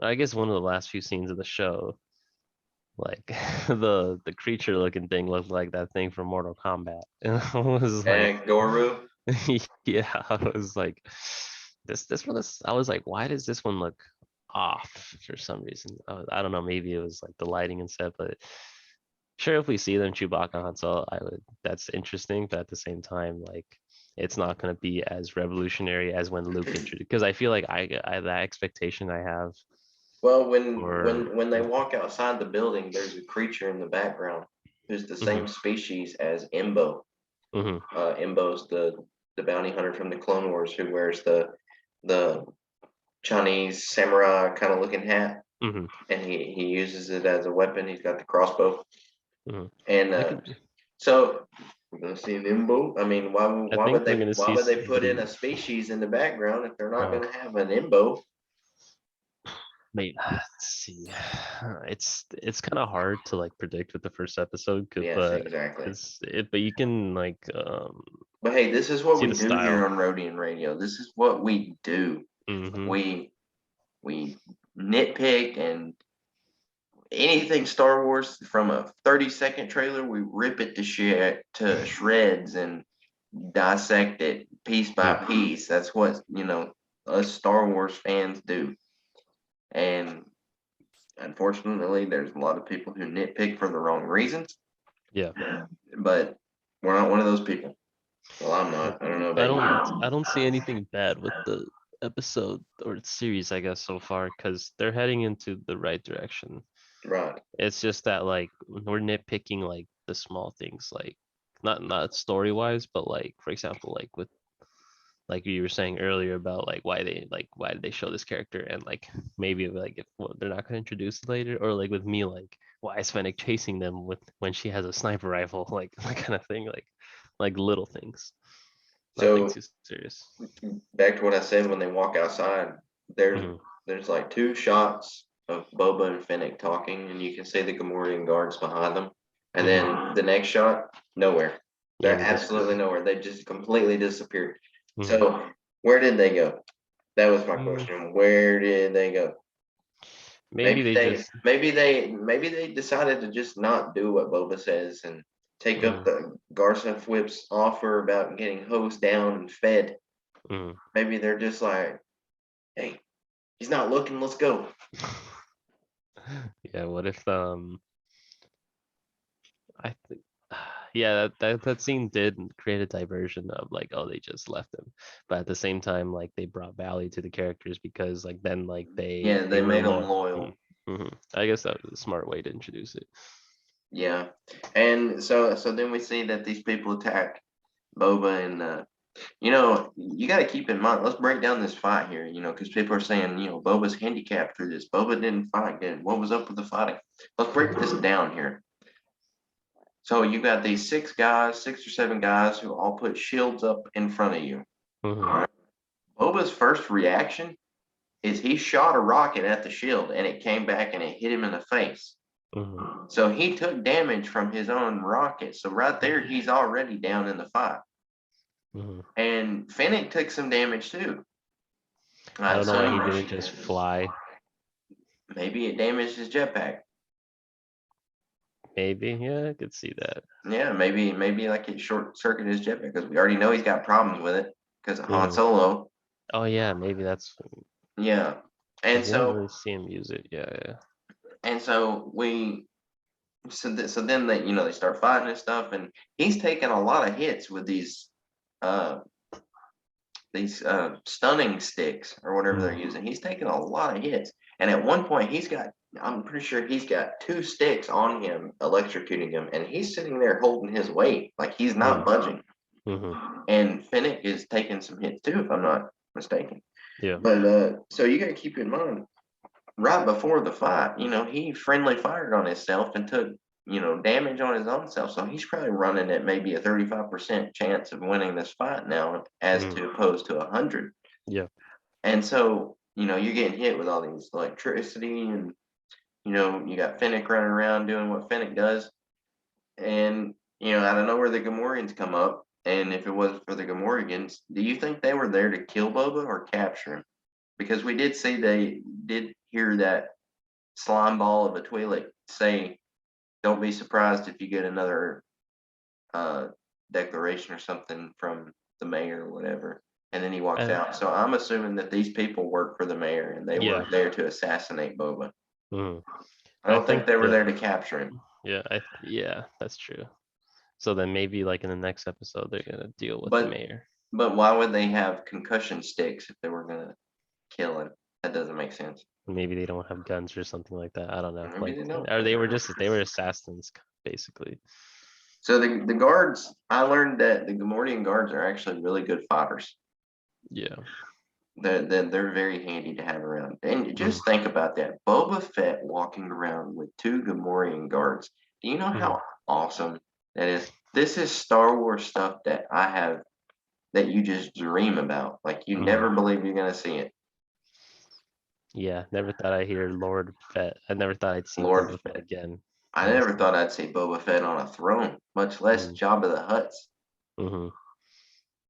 I guess one of the last few scenes of the show, like the creature looking thing looked like that thing from Mortal Kombat. And I was like, And Goru. yeah, I was like, this one is. I was like, why does this one look off for some reason? I don't know. Maybe it was like the lighting and stuff, but sure, if we see them Chewbacca Han Solo, I would. That's interesting, but at the same time, like it's not going to be as revolutionary as when Luke introduced. Because I feel like I that expectation I have Well, when for. when when they walk outside the building, there's a creature in the background who's the Mhm, same species as Imbo. mhm, Imbo's the bounty hunter from the Clone Wars who wears the Chinese samurai kind of looking hat. Mm-hmm. and he uses it as a weapon. He's got the crossbow, Mm-hmm. and I could. so we're gonna see an imbo. I mean, I think we're gonna why see would they put in somebody. a species in the background if they're not Uh, gonna have an imbo? Wait, let's see. It's kind of hard to like predict with the first episode, Yes, exactly. but you can like But hey, this is what see we the do here style. on Rodian Radio. This is what we do. Mm-hmm. We nitpick and anything Star Wars from a 30-second trailer, we rip it to shreds and dissect it piece by piece. That's what, us Star Wars fans do. And unfortunately, there's a lot of people who nitpick for the wrong reasons, Yeah. but we're not one of those people. Well, I'm not. I don't know about I don't see anything bad with the episode or the series, I guess, so far, because they're heading into the right direction. you. Right. It's just that like we're nitpicking like the small things, like not story wise, but like for example, like with like you were saying earlier about like why did they show this character, and like maybe like if they're not gonna introduce it later, or like with me, like why is Fennec chasing them with when she has a sniper rifle, like that kind of thing, like little things, nothing So too serious. back to what I said when they walk outside, there's Hmm. there's like two shots of Boba and Fennec talking, and you can see the Gamorrean guards behind them. And Hmm. then the next shot, nowhere. Yeah, They're they disappear. absolutely nowhere. They just completely disappeared. Hmm. So where did they go? That was my Mm, question. Where did they go? maybe they just. Maybe they decided to just not do what Boba says and take up Mm, the Garson Fwip's offer about getting hosed down and fed. mm. Maybe they're just like, hey, he's not looking, let's go. Yeah, what if I think yeah, that scene did create a diversion of like, oh, they just left him, but at the same time, like they brought value to the characters because like then like Yeah, they they were made them more. loyal. I guess that was a smart way to introduce it. Yeah. And so then we see that these people attack Boba and you got to keep in mind, let's break down this fight here, because people are saying, Boba's handicapped through this. Boba didn't fight good. What was up with the fighting? Let's break this down here. So you got these six or seven guys who all put shields up in front of you. Hmm. All right. Boba's first reaction is he shot a rocket at the shield and it came back and it hit him in the face. Hmm. So he took damage from his own rocket. So right there, he's already down in the fight. Hmm. And Fennec took some damage too. I don't know why he So didn't just fly. maybe it damaged his jetpack. Maybe, yeah, I could see that. Yeah, maybe like it short circuited his jetpack because we already know he's got problems with it because of Han Hmm. Solo. Oh yeah, maybe that's Yeah, and because you don't so really see him use it. Yeah, yeah. and so we so then they start fighting and stuff, and he's taking a lot of hits with uh these stunning sticks or whatever they're Mm, using. He's taking a lot of hits, and at one point I'm pretty sure he's got two sticks on him electrocuting him, and he's sitting there holding his weight like he's not mm, budging. hmm. And Fennec is taking some hits too, if I'm not mistaken. Yeah. But so you got to keep in mind, right before the fight, he friendly fired on himself and took, damage on his own self. So he's probably running at maybe a 35% chance of winning this fight now, as Mm, to opposed to 100. yeah. And so, you're getting hit with all these electricity and, you got Fennec running around doing what Fennec does. And, out of nowhere, the Gamorreans come up. And if it wasn't for the Gamorreans, do you think they were there to kill Boba or capture him? Because we did see they did hear that slime ball of a Twi'lek say, "Don't be surprised if you get another uh, declaration or something from the mayor or whatever." And then he walks Uh, out. So I'm assuming that these people work for the mayor and they yeah. were there to assassinate Boba. Mm. I I don't think think they were there to capture him. yeah, that's true. So then maybe like in the next episode they're gonna deal with the But mayor. but why would they have concussion sticks if they were gonna kill him? That doesn't make sense. Maybe they don't have guns or something like that. I don't know. Maybe Like, they don't. or they were assassins basically. So the guards, I learned that the Gamorrean guards are actually really good fighters. Yeah. they're very handy to have around. And just think about that. Boba Fett walking around with 2 Gamorrean guards. Do you know how awesome that is? This is Star Wars stuff that I have that you just dream about. Like you never believe you're gonna see it. Yeah, never thought I'd hear Lord Fett. I never thought I'd see Lord Boba Fett Fett. again. I Honestly. never thought I'd see Boba Fett on a throne, much less Jabba the Hutt's. Yeah,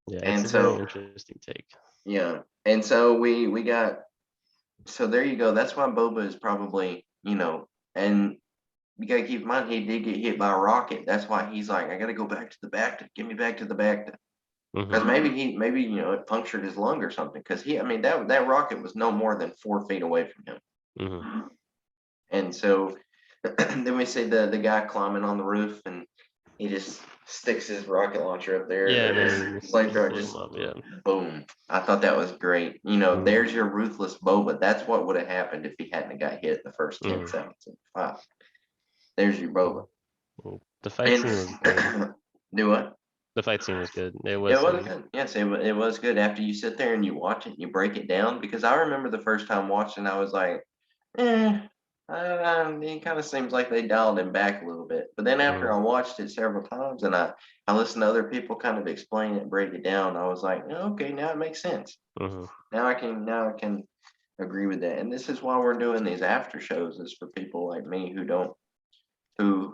it's And a very so, interesting take. yeah. And so we got, so there you go. That's why Boba is probably, and you gotta keep in mind he did get hit by a rocket. That's why he's like, I gotta go back to the Bacta. Get me back to the Bacta. Because maybe it punctured his lung or something. Because that rocket was no more than 4 feet away from him. And so then we see the guy climbing on the roof, and he just sticks his rocket launcher up there. Yeah, And and his flamethrower just boom. I thought that was great. There's your ruthless Boba. That's what would have happened if he hadn't got hit in the first 10 seconds. Wow. There's your Boba. The fight scene was good. Do what? The fight scene was good. It It was was good. Yes, it was good. After you sit there and you watch it and you break it down, because I remember the first time watching, I was like, it kind of seems like they dialed him back a little bit. But then after I watched it several times and I listened to other people kind of explain it and break it down, I was like, okay, now it makes sense. Now I can agree with that. And this is why we're doing these after shows, is for people like me who don't who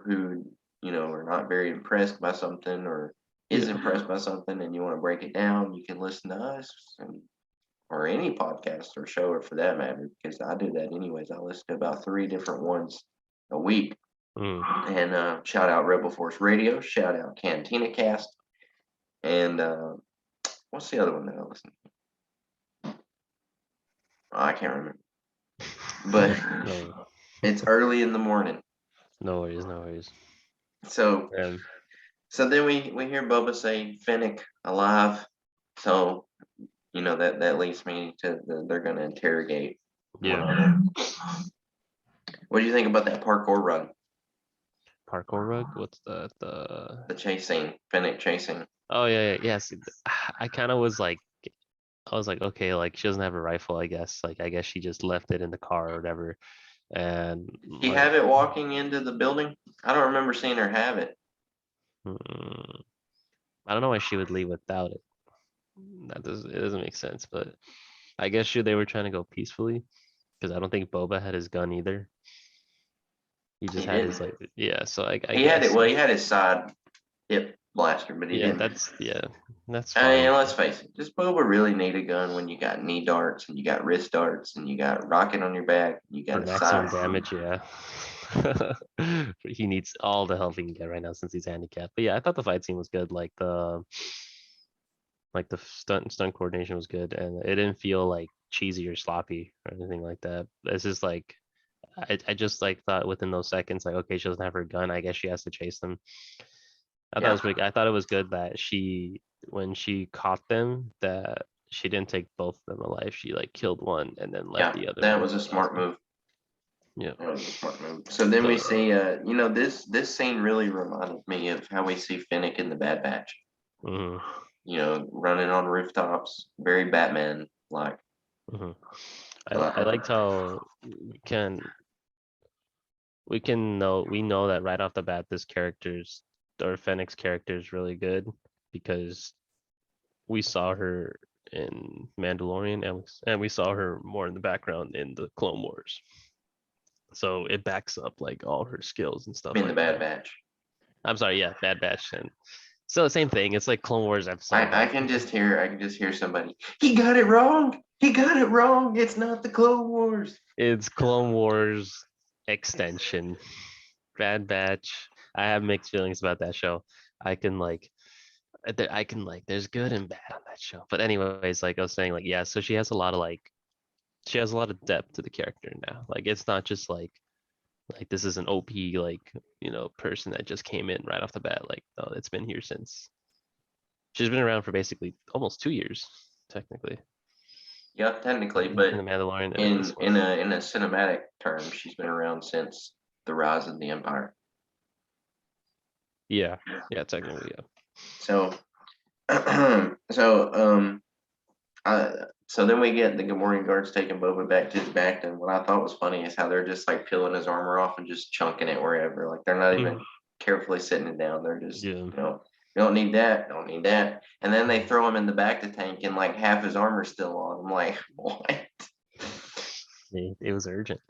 are not very impressed by something, or is impressed by something, and you want to break it down. You can listen to us or any podcast or show, or for that matter, because I do that anyways. I listen to about 3 different ones a week. And shout out Rebel Force Radio, shout out Cantina Cast, and what's the other one that I listen to? Oh, I can't remember, but it's early in the morning. No worries. So then we hear Boba say Fennec alive. So that leads me to they're gonna interrogate. Yeah. What do you think about that parkour run? Parkour rug? What's that? The chasing, Fennec chasing. Oh yeah. See, I kind of was like, okay, like she doesn't have a rifle, I guess. Like I guess she just left it in the car or whatever. And She have it walking into the building? I don't remember seeing her have it. I don't know why she would leave without it. It doesn't make sense, but I guess they were trying to go peacefully, because I don't think Boba had his gun either. He just had his so I he guess. had it. Well, he had his side hip blaster, but he didn't. That's I fine. mean, let's face it. Does Boba really need a gun when you got knee darts and you got wrist darts and you got rocket on your back? And you got For maximum damage, yeah. He needs all the help he can get right now since he's handicapped. But yeah, I thought the fight scene was good. Like the stunt coordination was good, and it didn't feel like cheesy or sloppy or anything like that. It's just like I just like thought within those seconds, like, okay, she doesn't have her gun. I guess she has to chase them. I thought it was good that when she caught them, that she didn't take both of them alive. She like killed one and then left the other. That was a smart move. Yeah. That was a smart move. So then we see, this scene really reminded me of how we see Fennec in the Bad Batch. Running on rooftops, very Batman like. I liked how we know that right off the bat this Fennec's character is really good, because we saw her in Mandalorian and we saw her more in the background in the Clone Wars. So it backs up like all her skills and stuff. In the Bad Batch. I'm sorry, yeah, Bad Batch. And so the same thing. It's like Clone Wars episode. I can just hear somebody. He got it wrong. It's not the Clone Wars. It's Clone Wars extension. Bad Batch. I have mixed feelings about that show. There's good and bad on that show. But anyways, like I was saying, so she has a lot of depth to the character now. Like it's not just like this is an OP person that just came in right off the bat. Like, no, it's been here since. She's been around for basically almost 2 years, technically. Yeah, technically, but in the Mandalorian, in a cinematic term, she's been around since the rise of the Empire. Yeah, technically, yeah. So, So then we get the Gamorrean guards taking Boba back to his back, and what I thought was funny is how they're just like peeling his armor off and just chunking it wherever. Like they're not even carefully sitting it down. They're just, Yeah. you don't need that, don't need that. And then they throw him in the back to tank, and like half his armor's still on. I'm like, what? It was urgent.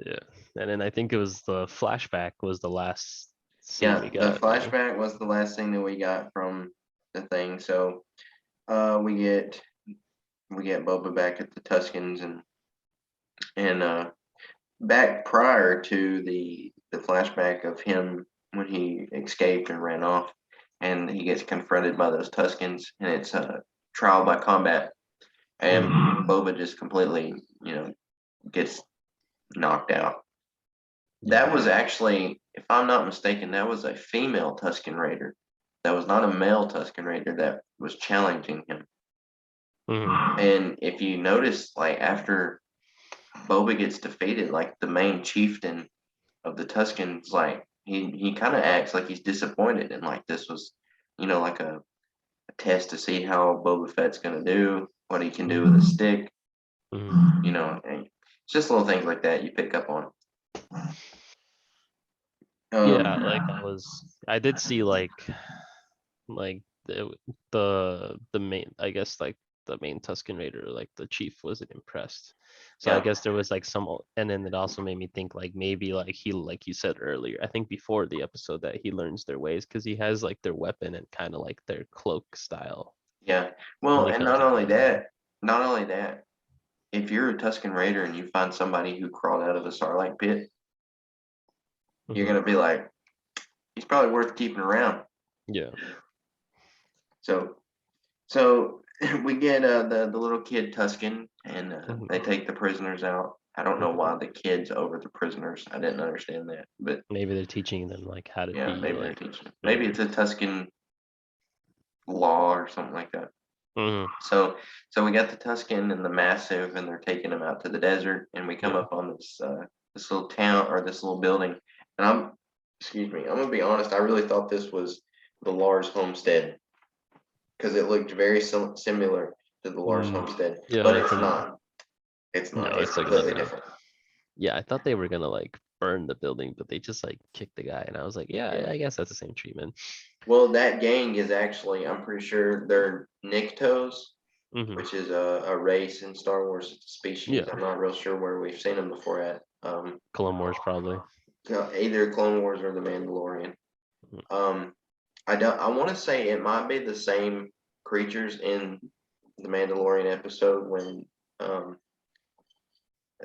Yeah. And then I think it was the flashback was the last scene Yeah, we the got. flashback was the last thing that we got from the thing. So we get Boba back at the Tuscans, and back prior to the flashback of him when he escaped and ran off, and he gets confronted by those Tuscans, and it's a trial by combat, and Boba just completely, gets knocked out. That was actually, if I'm not mistaken, that was a female Tuscan Raider. That was not a male Tuscan Raider that was challenging him. And if you notice, like after Boba gets defeated, like the main chieftain of the Tuscans, like he kind of acts like he's disappointed, and like this was, like a test to see how Boba Fett's gonna do, what he can do with a stick, and it's just little things like that you pick up on. Yeah, like I did see like the main, I guess like the main Tuscan Raider, like the chief wasn't impressed. So I guess there was like and then it also made me think like maybe like he, like you said earlier, I think before the episode, that he learns their ways because he has like their weapon and kind of like their cloak style. Yeah, well, and not only that, if you're a Tuscan Raider and you find somebody who crawled out of a Sarlacc pit, you're gonna be like, he's probably worth keeping around. Yeah. So we get the little kid Tuscan, and they take the prisoners out. I don't know why the kid's over the prisoners. I didn't understand that, but maybe they're teaching them like how to be maybe they're like. teaching them. Maybe it's a Tuscan law or something like that. So we got the Tuscan and the Massive, and they're taking them out to the desert, and we come up on this little town or this little building, and I'm gonna be honest. I really thought this was the Lars homestead because it looked very similar to the Lars homestead, Yeah, but it's not. It's not. No, it's like completely different. Yeah, I thought they were gonna like burn the building, but they just like kicked the guy, and I was like, yeah, I guess that's the same treatment. Well, that gang is actually, I'm pretty sure they're Niktos, which is a race in Star Wars. It's a species. Yeah. I'm not real sure where we've seen them before at. Clone Wars probably. Either Clone Wars or the Mandalorian. I want to say it might be the same creatures in the Mandalorian episode when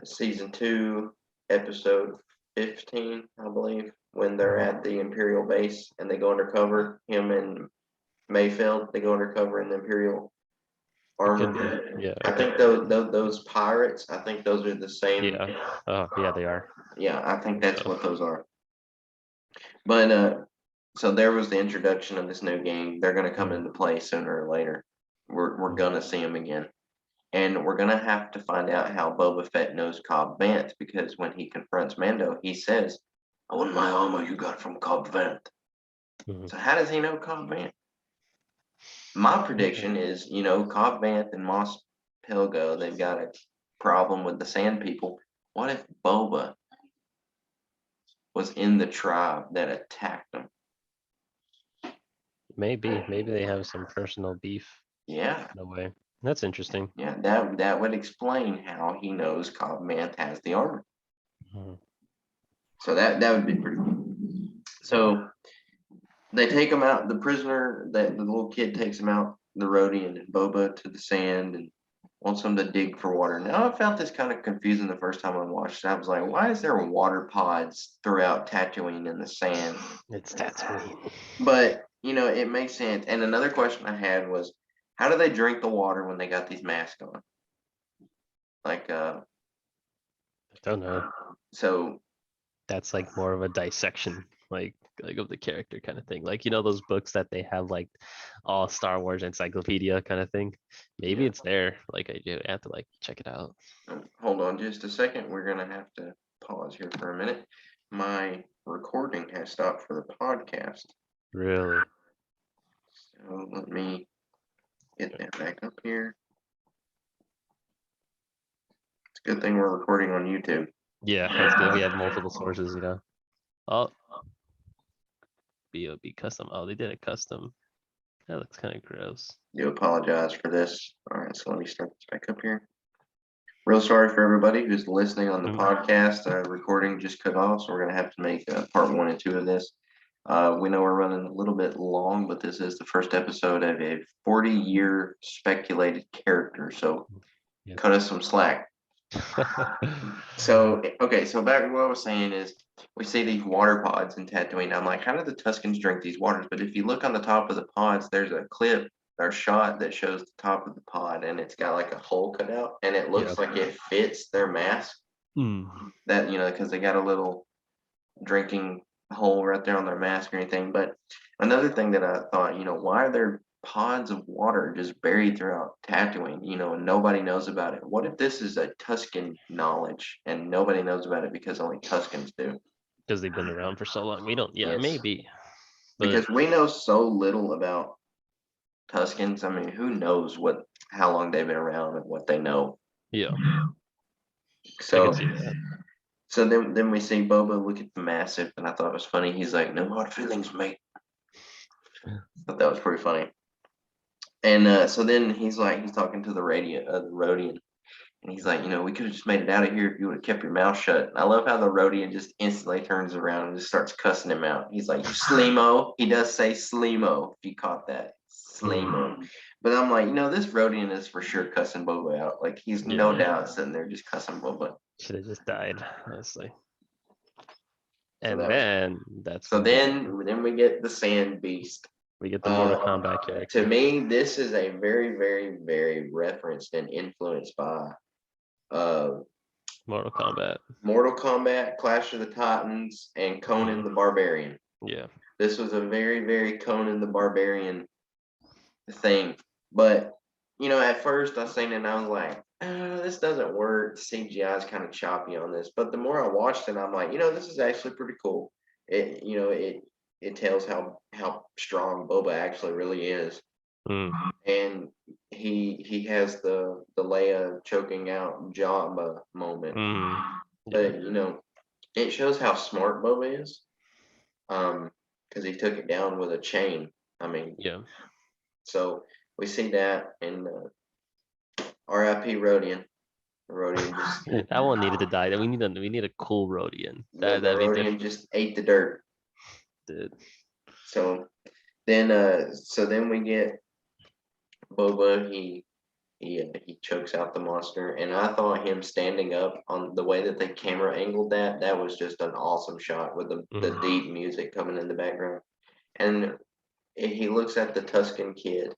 season 2, episode 15, I believe, when they're at the Imperial base and they go undercover. Him and Mayfeld, they go undercover in the Imperial armor. Yeah. I think those pirates, I think those are the same. Yeah. Oh, yeah, they are. Yeah, I think that's what those are. But so there was the introduction of this new game. They're going to come into play sooner or later. We're going to see them again. And we're going to have to find out how Boba Fett knows Cobb Vanth, because when he confronts Mando, he says, "I want my armor you got from Cobb Vanth." So how does he know Cobb Vanth? My prediction is, Cobb Vanth and Mos Pelgo, they've got a problem with the Sand People. What if Boba was in the tribe that attacked them? Maybe they have some personal beef. Yeah. No way. That's interesting. Yeah, that would explain how he knows Cobb Vanth has the armor. So that would be pretty cool. So they take him out, the prisoner, that the little kid takes him out, the Rodian and Boba, to the sand and wants them to dig for water. Now, I found this kind of confusing the first time I watched it. I was like, why is there water pods throughout Tatooine in the sand? It's Tatooine. But, it makes sense. And another question I had was, how do they drink the water when they got these masks on? Like, I don't know. So that's like more of a dissection, like of the character kind of thing. Like, those books that they have like all Star Wars encyclopedia kind of thing. Maybe it's there. Like I have to like check it out. Hold on just a second. We're gonna have to pause here for a minute. My recording has stopped for the podcast. Really? So let me get that back up here. Good thing we're recording on YouTube. Yeah, that's good. We have multiple sources, you know. Oh, BOB custom. Oh, they did a custom. That looks kind of gross. Do apologize for this. All right, so let me start this back up here. Real sorry for everybody who's listening on the podcast. Recording just cut off, so we're gonna have to make part 1 and 2 of this. We know we're running a little bit long, but this is the first episode of a 40-year speculated character, so Yes. cut us some slack. So, okay, so back to what I was saying is we see these water pods in Tatooine. I'm like, how do the Tuskens drink these waters? But if you look on the top of the pods, there's a clip or shot that shows the top of the pod, and it's got like a hole cut out, and it looks like it fits their mask. That, you know, because they got a little drinking hole right there on their mask or anything. But another thing that I thought, you know, why are there pods of water just buried throughout Tatooine, you know, and nobody knows about it? What if this is a Tusken knowledge and nobody knows about it because only Tuskens do? Because they've been around for so long. We don't, Yes. maybe. But Because we know so little about Tuskens. I mean, who knows how long they've been around and what they know. yeah, So, I can see that. so then we see Boba look at the massive, and I thought it was funny. He's like, "No hard feelings, mate." I thought that was pretty funny. And so then he's talking to the Rodian, and he's like, you know, we could have just made it out of here if you would have kept your mouth shut. And I love how the Rodian just instantly turns around and just starts cussing him out. He's like, you Sleemo. He does say Sleemo, if you caught that. Sleemo. But I'm like, you know, this Rodian is for sure cussing Boba out. Like, he's no doubt sitting there just cussing Boba. Should have just died, honestly. So And then we get the Sand Beast. We get the Mortal Kombat character. To me, this is a very, very, very referenced and influenced by Mortal Kombat, Clash of the Titans, and Conan the Barbarian. Yeah. This was a very, very Conan the Barbarian thing. But, you know, at first I seen it and I was like, this doesn't work. CGI is kind of choppy on this. But the more I watched it, I'm like, you know, this is actually pretty cool. It tells how strong Boba actually really is. And he has the Leia choking out Jabba moment. But, you know, it shows how smart Boba is. Because he took it down with a chain. I mean, yeah. So we see that, and R.I.P. Rodian. Rodian just that one needed to die. We need a cool Rodian. The Rodian just ate the dirt. Dude. So then we get Boba. He chokes out the monster, and I thought him standing up on the way that the camera angled that was just an awesome shot with the deep music coming in the background. And he looks at the Tusken kid,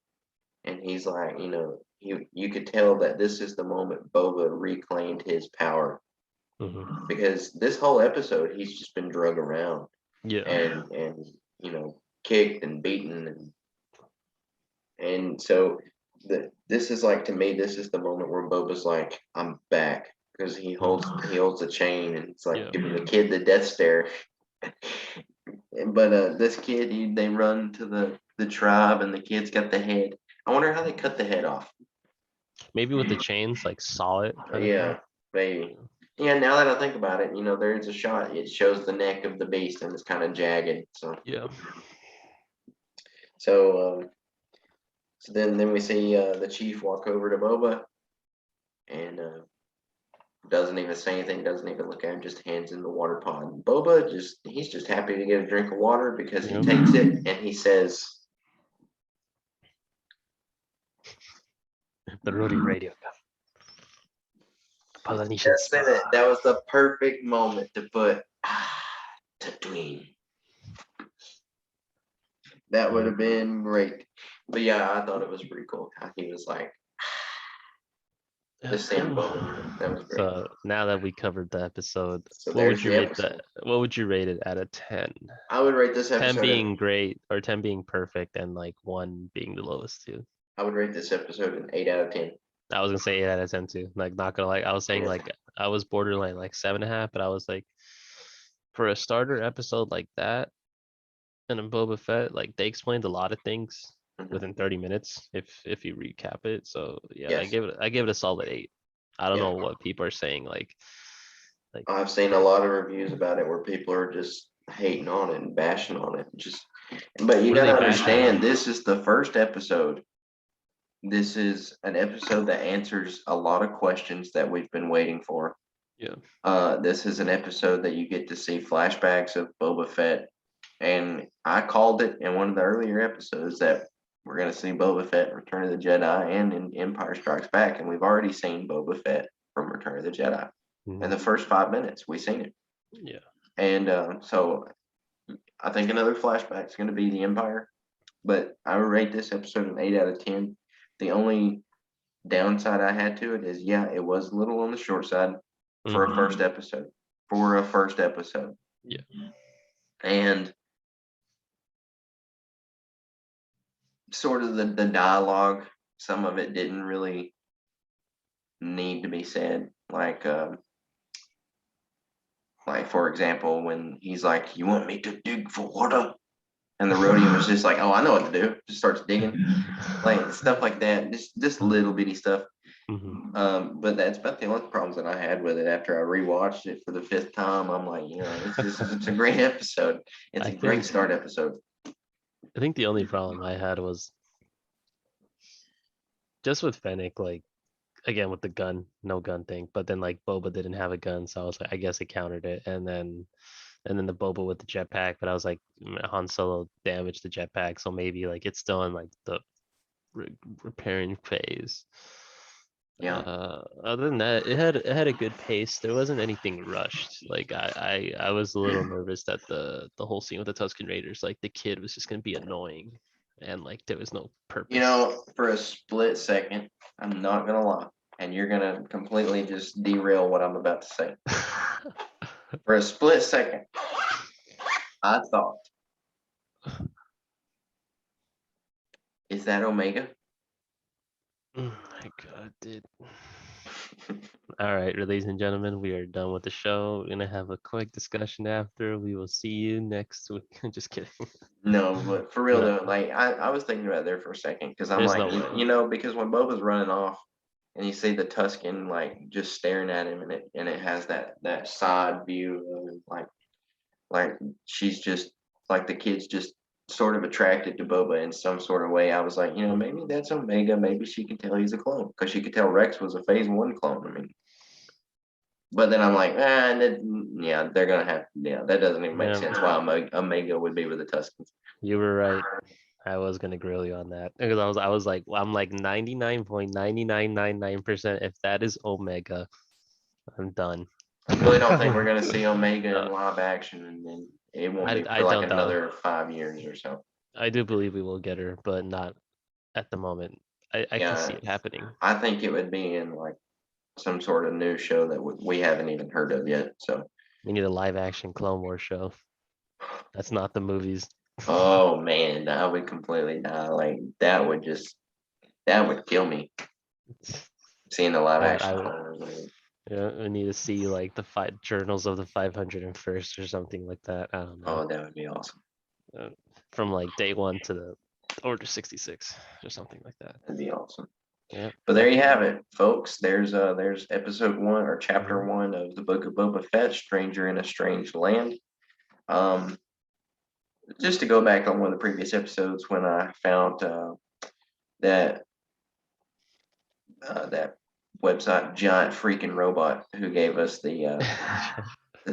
and he's like, you know, you could tell that this is the moment Boba reclaimed his power. Because this whole episode he's just been drug around. Yeah. And you know, kicked and beaten, and so this is like, to me, this is the moment where Boba's like, I'm back, because he holds the chain, and it's like giving the kid the death stare. But this kid, they run to the tribe, and the kid's got the head. I wonder how they cut the head off. Maybe with the chains, like solid. Yeah, maybe. Yeah, now that I think about it, you know, there's a shot. It shows the neck of the beast, and it's kind of jagged. So yeah. So then we see the chief walk over to Boba, and doesn't even say anything, doesn't even look at him, just hands him the water pod. Boba he's just happy to get a drink of water, because he takes it and he says, the Rudy radio. Polynesian. That was the perfect moment to put Tatooine. That would have been great. But yeah, I thought it was pretty cool how he was like, just saying Boba. That was great. So now that we covered the episode, what would you rate that? What would you rate it out of 10? I would rate this episode 10 being great, or 10 being perfect, and like 1 being the lowest too. I would rate this episode an 8 out of 10. I was gonna say 8 out of 10 too. Like, not gonna I was saying like I was borderline like 7.5, but I was like, for a starter episode like that, and in Boba Fett, like they explained a lot of things within 30 minutes if you recap it. So yeah, I give it a solid 8. I don't Yeah. know what people are saying. Like I've seen a lot of reviews about it where people are just hating on it and bashing on it. But you what are got they to bashing on? understand, this is the first episode. This is an episode that answers a lot of questions that we've been waiting for. Yeah. This is an episode that you get to see flashbacks of Boba Fett. And I called it in one of the earlier episodes that we're going to see Boba Fett in Return of the Jedi and in Empire Strikes Back. And we've already seen Boba Fett from Return of the Jedi. In the first 5 minutes, we've seen it. Yeah. And so I think another flashback is going to be the Empire. But I would rate this episode an 8 out of 10. The only downside I had to it is, yeah, it was a little on the short side for a first episode. Yeah. And sort of the dialogue, some of it didn't really need to be said. Like for example, when he's like, "You want me to dig for water?" And the Rodian was just like, "Oh, I know what to do." Just starts digging, like stuff like that. Just little bitty stuff. But that's about the only problems that I had with it. After I rewatched it for the 5th time, I'm like, it's a great episode. It's a great start episode. I think the only problem I had was just with Fennec, like again with the gun, no gun thing. But then like Boba didn't have a gun, so I was like, I guess it countered it. And then the Boba with the jetpack, but I was like, Han Solo damaged the jetpack, so maybe like it's still in like the repairing phase. Yeah. Other than that, it had a good pace. There wasn't anything rushed. Like I was a little nervous that the whole scene with the Tusken Raiders, like the kid was just gonna be annoying, and like there was no purpose. For a split second, I'm not gonna lie, and you're gonna completely just derail what I'm about to say. For a split second, I thought, is that Omega? Oh my god, dude. All right, ladies and gentlemen, we are done with the show. We're gonna have a quick discussion after. We will see you next week. Just kidding. No, but for real No, though, like I was thinking about it there for a second because I'm there's like, no way. because when Boba's running off and you see the Tuscan like just staring at him and it has that side view of him, like she's just like the kid's just sort of attracted to Boba in some sort of way. I was like, maybe that's Omega. Maybe she can tell he's a clone because she could tell Rex was a Phase 1 clone. I mean, but then I'm like, yeah, they're gonna have, yeah, that doesn't even make Yeah, sense why Omega would be with the Tuscans. you were right. I was gonna grill you on that because I was like, well, I'm like 99.9999%. If that is Omega, I'm done. I really don't think we're gonna see Omega in No, live action, and then it won't be I for like don't know. another 5 years or so. I do believe we will get her, but not at the moment. I can see Yeah, it happening. I think it would be in like some sort of new show that we haven't even heard of yet. So, We need a live action Clone Wars show. That's not the movies. oh man, I would completely die. Like that would kill me seeing the live I action would. Clone Wars. Yeah, we need to see like the five journals of the 501st or something like that. I don't know. Oh, that would be awesome. Uh, from like day one to the Order 66 or something like that. That'd be awesome. Yeah. But there you have it, folks. There's episode 1 or chapter Mhm. 1 of the Book of Boba Fett, Stranger in a Strange Land. Um, just to go back on one of the previous episodes when I found that that website Giant Freaking Robot who gave us the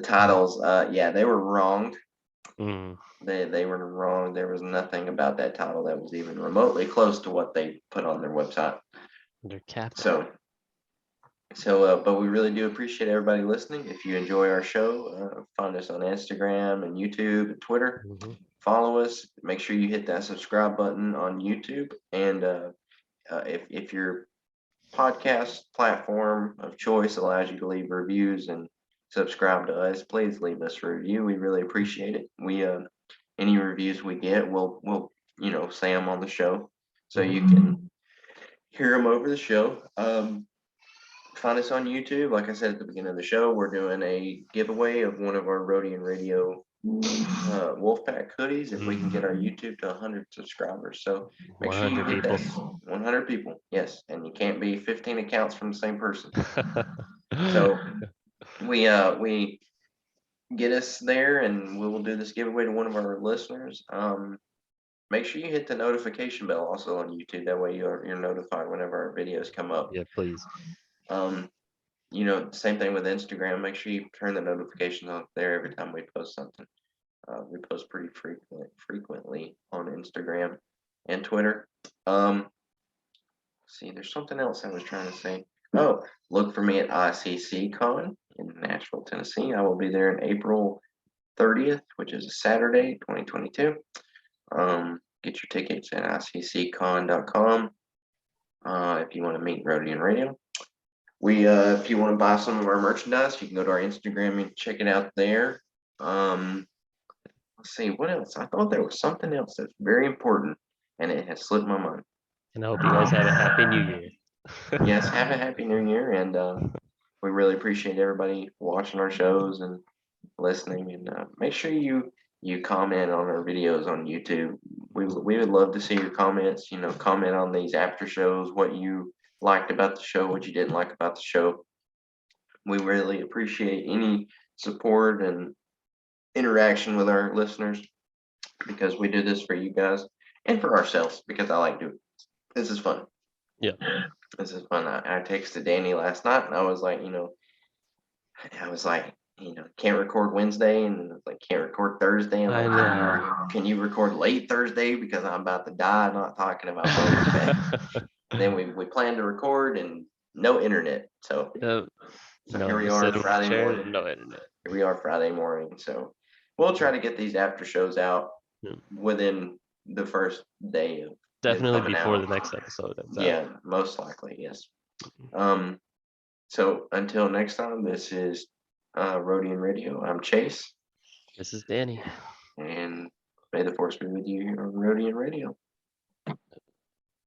titles. Yeah, they were wrong. Mm, They were wrong. There was nothing about that title that was even remotely close to what they put on their website. they're capped. But we really do appreciate everybody listening. If you enjoy our show, find us on Instagram and YouTube and Twitter. Mhm. Follow us. Make sure you hit that subscribe button on YouTube. And if your podcast platform of choice allows you to leave reviews and subscribe to us, please leave us a review. We really appreciate it. We any reviews we get, we'll say them on the show so you can hear them over the show. Find us on YouTube. Like I said at the beginning of the show, we're doing a giveaway of one of our Rodian Radio Wolfpack hoodies if we can get our YouTube to 100 subscribers. So make sure you 100 hit people. that 100 people. Yes, and you can't be 15 accounts from the same person. So we get us there, and we will do this giveaway to one of our listeners. Make sure you hit the notification bell also on YouTube. That way you're notified whenever our videos come up. Yeah, please. Same thing with Instagram. Make sure you turn the notifications on there every time we post something. We post pretty frequently on Instagram and Twitter. See, there's something else I was trying to say. Oh, look for me at ICC Con in Nashville, Tennessee. I will be there in April 30th, which is a Saturday, 2022. Get your tickets at ICCCon.com. If you want to meet Rody and Radio. If you want to buy some of our merchandise, you can go to our Instagram and check it out there. Let's see, what else? I thought there was something else that's very important, and it has slipped my mind. And I hope you guys have a happy new year. Yes, have a happy new year, and we really appreciate everybody watching our shows and listening. And make sure you comment on our videos on YouTube. We would love to see your comments. Comment on these after shows, what you liked about the show, what you didn't like about the show. We really appreciate any support and interaction with our listeners, because we do this for you guys and for ourselves, because I like doing this. Is fun. Yeah. This is fun. I texted Danny last night, and I was like, can't record Wednesday, and like can't record Thursday. I know. Can you record late Thursday, because I'm about to die not talking about Boba Fett. And then we planned to record, and no internet. So here we are Friday morning. No internet. Here we are Friday morning. So we'll try to get these after shows out within the first day of definitely before out. The next episode. Yeah, most likely, yes. So until next time, this is Rody and Radio. I'm Chase. This is Danny. And may the force be with you here on Rody and Radio.